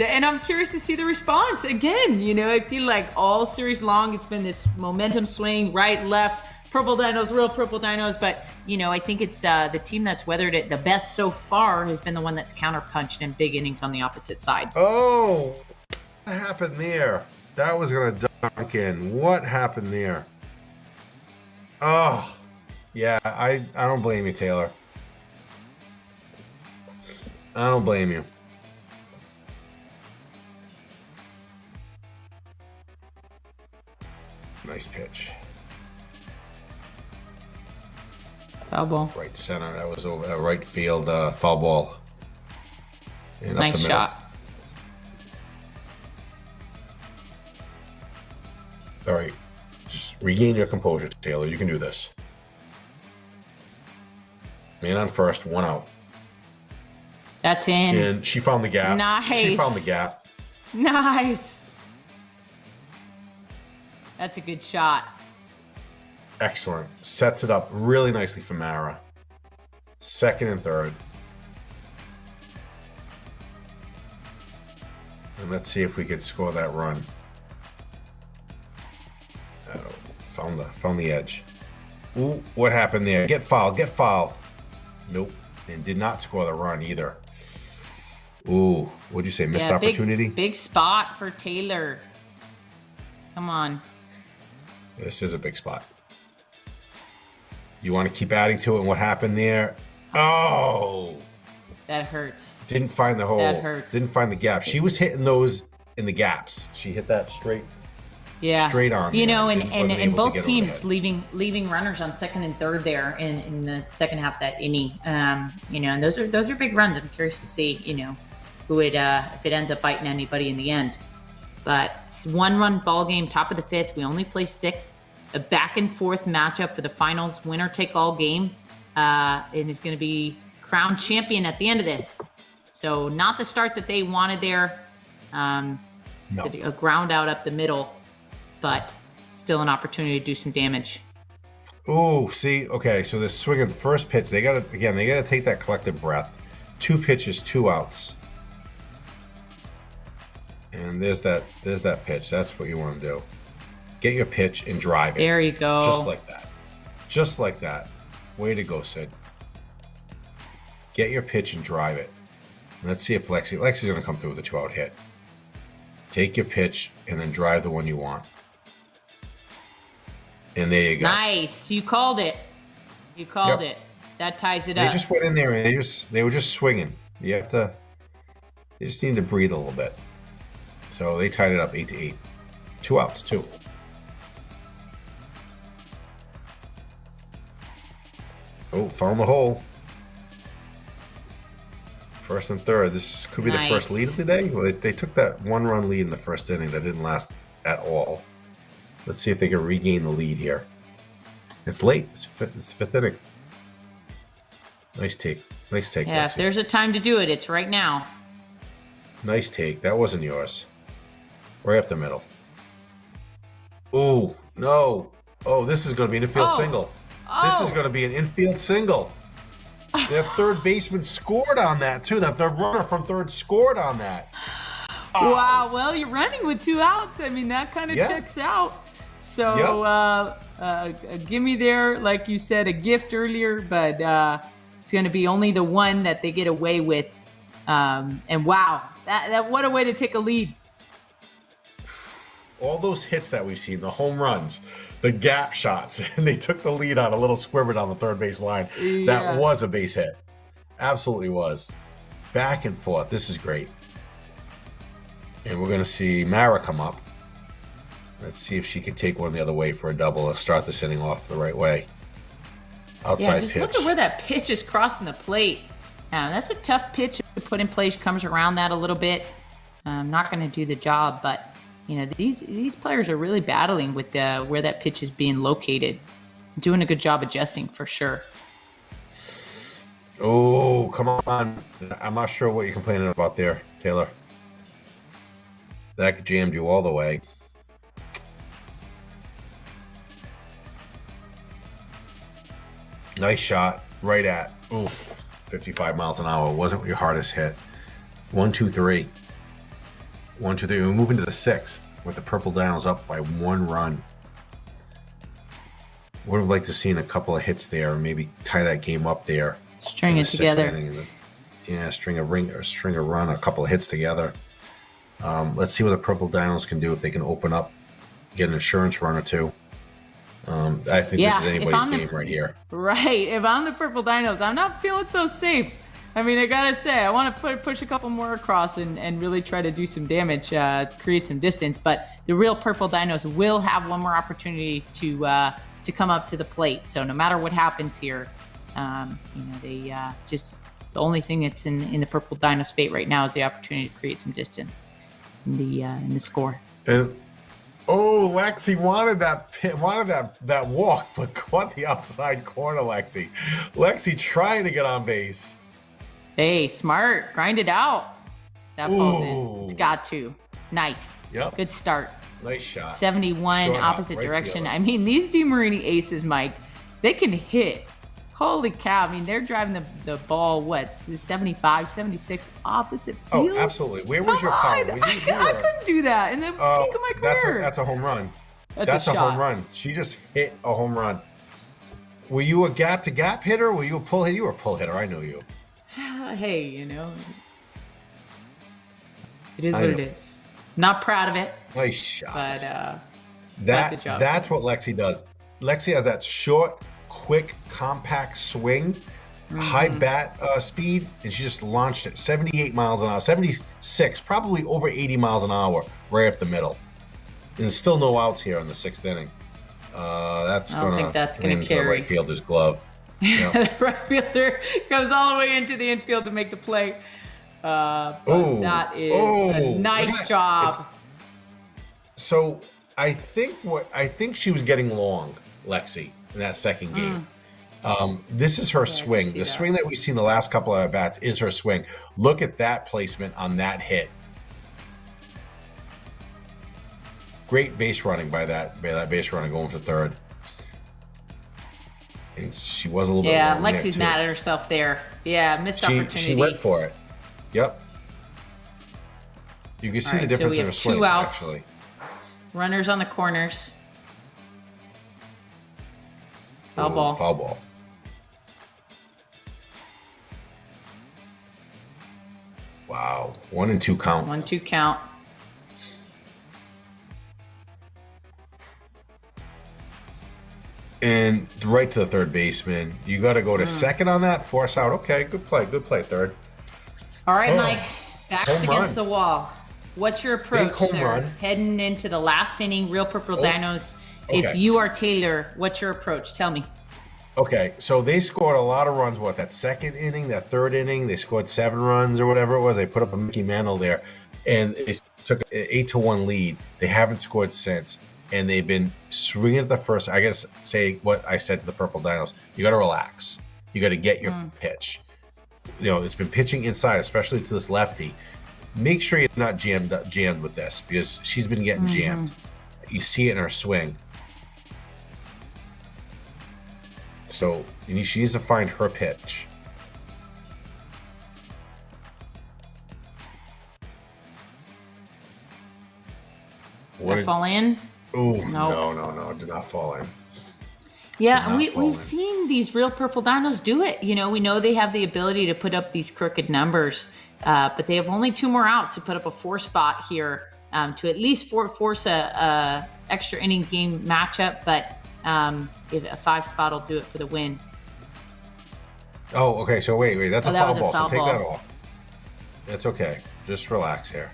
And I'm curious to see the response. Again, I feel like all series long, it's been this momentum swing, right, left, purple dinos, real purple dinos. But, I think it's the team that's weathered it the best so far has been the one that's counterpunched in big innings on the opposite side. Oh, what happened there? That was going to dunk in. What happened there? Oh, yeah, I don't blame you, Taylor. I don't blame you. Nice pitch. Foul ball. Right center. That was over right field. Foul ball. And nice shot. All right. Just regain your composure, Taylor. You can do this. Man on first, 1 out. That's in. And she found the gap. Nice. She found the gap. Nice. That's a good shot. Excellent. Sets it up really nicely for Mara. Second and third. And let's see if we could score that run. Found the edge. Ooh, what happened there? Get foul. Nope. And did not score the run either. Ooh, what'd you say? Missed opportunity? Big spot for Taylor. Come on. This is a big spot. You want to keep adding to it, and what happened there? Oh! That hurts. Didn't find the hole. That hurts. Didn't find the gap. She was hitting those in the gaps. She hit that straight. Yeah. Straight on. And both teams leaving runners on second and third there in the second half of that inning. And those are big runs. I'm curious to see, who would if it ends up biting anybody in the end. But it's 1-run ball game, top of the 5th. We only play 6th. A back and forth matchup for the finals, winner take all game. And is going to be crowned champion at the end of this. So not the start that they wanted there. No. A ground out up the middle, but still an opportunity to do some damage. Oh, see, okay, so they're swinging first pitch. They got to take that collective breath. 2 pitches, 2 outs. And there's that pitch. That's what you want to do. Get your pitch and drive it. There you go. Just like that. Just like that. Way to go, Sid. Get your pitch and drive it. And let's see if Lexi's going to come through with a 2-out hit. Take your pitch and then drive the one you want. And there you go. Nice. You called it. You called it. That ties it up. They just went in there and they were just swinging. You just need to breathe a little bit. So they tied it up 8-8. 2 outs, too. Oh, found the hole. First and third. This could be the first lead of the day. Well, they took that 1-run lead in the first inning that didn't last at all. Let's see if they can regain the lead here. It's late. It's the 5th inning. Nice take. Nice take. Yeah, Lexi. if there's a time to do it, it's right now. Nice take. That wasn't yours. Right up the middle. Oh, no. Oh, this is going to be an infield single. This is going to be an infield single. Their third baseman scored on that, too. That third runner from third scored on that. Wow. Well, you're running with 2 outs. I mean, that kind of checks out. So, give me there, like you said, a gift earlier, but it's going to be only the one that they get away with. And wow, that what a way to take a lead. All those hits that we've seen, the home runs, the gap shots, and they took the lead on a little squibber down the third base line. Yeah. That was a base hit. Absolutely was. Back and forth. This is great. And we're going to see Mara come up. Let's see if she can take one the other way for a double and start this inning off the right way. Outside pitch. Look at where that pitch is crossing the plate. That's a tough pitch to put in place. Comes around that a little bit. I'm not going to do the job, but these players are really battling with where that pitch is being located. Doing a good job adjusting for sure. Oh, come on. I'm not sure what you're complaining about there, Taylor. That jammed you all the way. Nice shot. Right at 55 miles an hour. Wasn't your hardest hit. 1, 2, 3. 1, 2, 3. We're moving to the 6th with the Purple Dinos up by 1 run. Would have liked to seen a couple of hits there, and maybe tie that game up there. String it together. String a run, a couple of hits together. Let's see what the Purple Dinos can do if they can open up, get an insurance run or two. I think this is anybody's game right here. Right. If I'm the Purple Dinos, I'm not feeling so safe. I mean, I gotta say, I want to push a couple more across and really try to do some damage, create some distance. But the real Purple Dinos will have one more opportunity to come up to the plate. So no matter what happens here, they just the only thing that's in the Purple Dinos' fate right now is the opportunity to create some distance in the score. Lexi wanted that walk, but caught the outside corner. Lexi trying to get on base. Hey, smart, grind it out. That falls in. It's got to. Nice. Yep. Good start. Nice shot. 71 short opposite direction. Field. I mean, these DeMarini aces, Mike, they can hit. Holy cow. I mean, they're driving the ball, 75, 76 opposite field? Oh, absolutely. Where was your power? I couldn't do that in the peak of my career. That's a home run. That's a home run. She just hit a home run. Were you a gap-to-gap hitter? Were you a pull hitter? You were a pull hitter. I know you. Hey, it is what it is. Not proud of it. Nice shot. But that's what Lexi does. Lexi has that short, quick, compact swing, high bat speed, and she just launched it 78 miles an hour, 76, probably over 80 miles an hour, right up the middle. And there's still no outs here in the 6th inning. That's going to carry the right fielder's glove. Yep. The right fielder goes all the way into the infield to make the play. That is a nice job. So I think she was getting long, Lexi, in that second game. This is her swing. The swing that we've seen the last couple of bats is her swing. Look at that placement on that hit. great base running by that base runner going for third. And she was a little bit long Lexi's there, mad at herself there. Yeah, missed opportunity. She went for it. Yep. You can see the difference in her swing, actually. Runners on the corners. Foul ball. Foul ball. Wow. 1 and 2 count. 1-2 count. And right to the third baseman. You got to go to second on that. Force out. Okay, good play. Good play, third. All right, Mike. Backs against the wall. What's your approach, sir? Heading into the last inning, Real Purple Dinos. Okay. If you are Taylor, what's your approach? Tell me. Okay, so they scored a lot of runs. What, that second inning, that third inning? They scored 7 runs or whatever it was. They put up a Mickey Mantle there, and it took an 8-1 lead. They haven't scored since, and they've been swinging at the first. I guess say what I said to the Purple Dinos. You got to relax. You got to get your pitch. You know, it's been pitching inside, especially to this lefty. Make sure you're not jammed with this, because she's been getting jammed. You see it in her swing. So she needs to find her pitch. Did it fall in? Ooh, no, did not fall in. Yeah, and we've seen these Real Purple Dinos do it. You know, we know they have the ability to put up these crooked numbers, but they have only 2 more outs to put up a 4 spot here to at least force a extra inning game matchup. But if a 5 spot will do it for the win. Oh, okay. So wait, that's a foul ball. So take ball. that off. That's okay. Just relax here.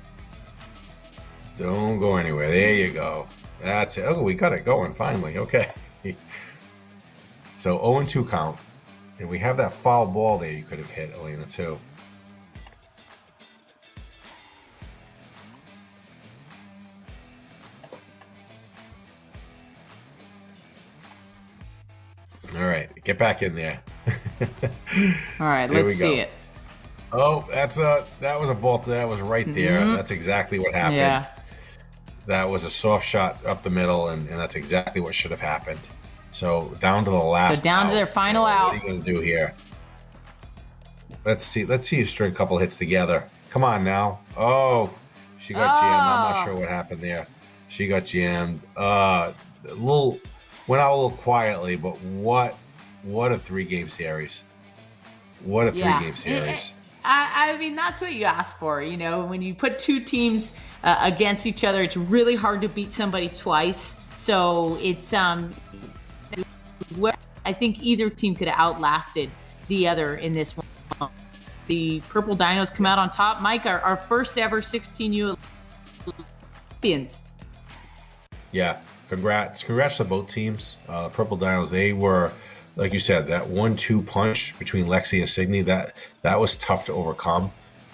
Don't go anywhere. There you go. That's it. Oh, we got it going finally. Okay. So 0-2 count, and we have that foul ball there. You could have hit, Elena, too. All right, get back in there. All right, let's see it. Oh, that was a ball. That was right there. That's exactly what happened. Yeah. That was a soft shot up the middle, and that's exactly what should have happened. So down to the last. So down to their final out. What are you going to do here? Let's see you string a couple hits together. Come on now. Oh, she got jammed. I'm not sure what happened there. She got jammed. Went out a little quietly, but what a 3-game series. What a 3-game series. I mean, that's what you ask for. You know, when you put 2 teams against each other, it's really hard to beat somebody twice. So it's I think either team could have outlasted the other in this one. The Purple Dinos come out on top. Mike, our first ever 16U champions. Yeah, congrats to both teams. Purple Dinos, they were, like you said, that 1-2 punch between Lexi and Signe, that was tough to overcome.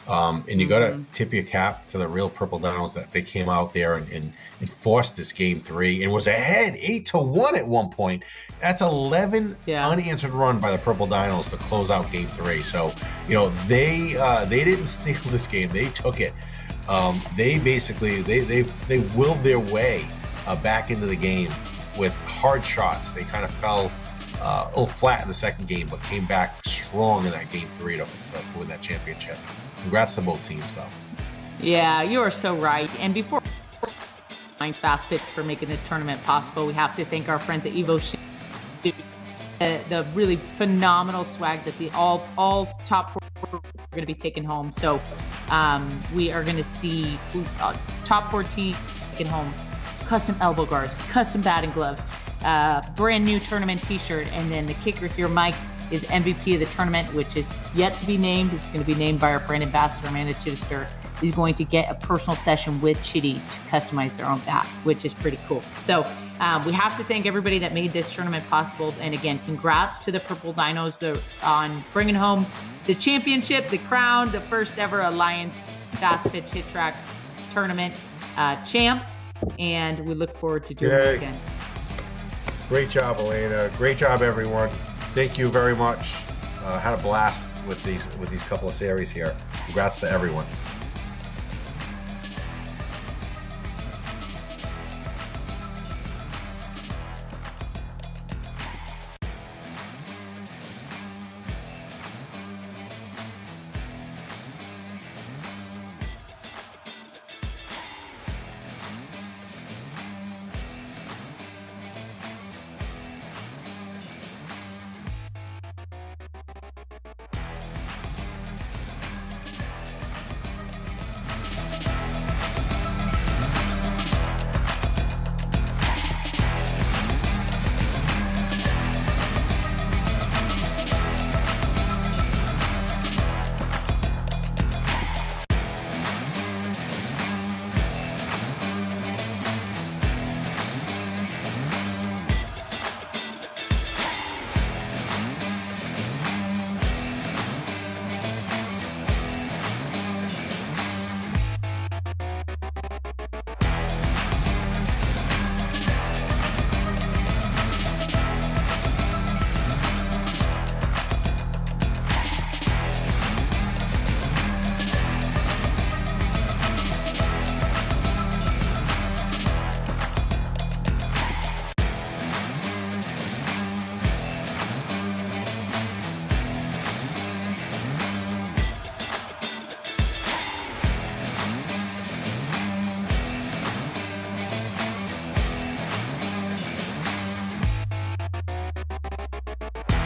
And you got to tip your cap to the Real Purple Dinos that they came out there and forced this game 3 and was ahead 8-1 at one point. That's 11 unanswered run by the Purple Dinos to close out game 3. So, you know, they didn't steal this game. They took it. They basically, they willed their way back into the game with hard shots. They kind of fell a little flat in the second game, but came back strong in that game 3 to win that championship. Congrats to both teams, though. Yeah, you are so right. And before Fastpitch for making this tournament possible, we have to thank our friends at Evo. The really phenomenal swag that the all top 4 are going to be taken home. So we are going to see top 4 teams taken home. Custom elbow guards, custom batting gloves, brand new tournament t-shirt, and then the kicker here, Mike, is MVP of the tournament, which is yet to be named. It's going to be named by our brand ambassador, Amanda Chittister. He's going to get a personal session with Chitty to customize their own bat, which is pretty cool. So we have to thank everybody that made this tournament possible. And again, congrats to the Purple Dinos on bringing home the championship, the crown, the first ever Alliance Fastpitch HitTrax tournament champs. And we look forward to doing it again. Great job, Elena. Great job, everyone. Thank you very much. Had a blast with these couple of series here. Congrats to everyone.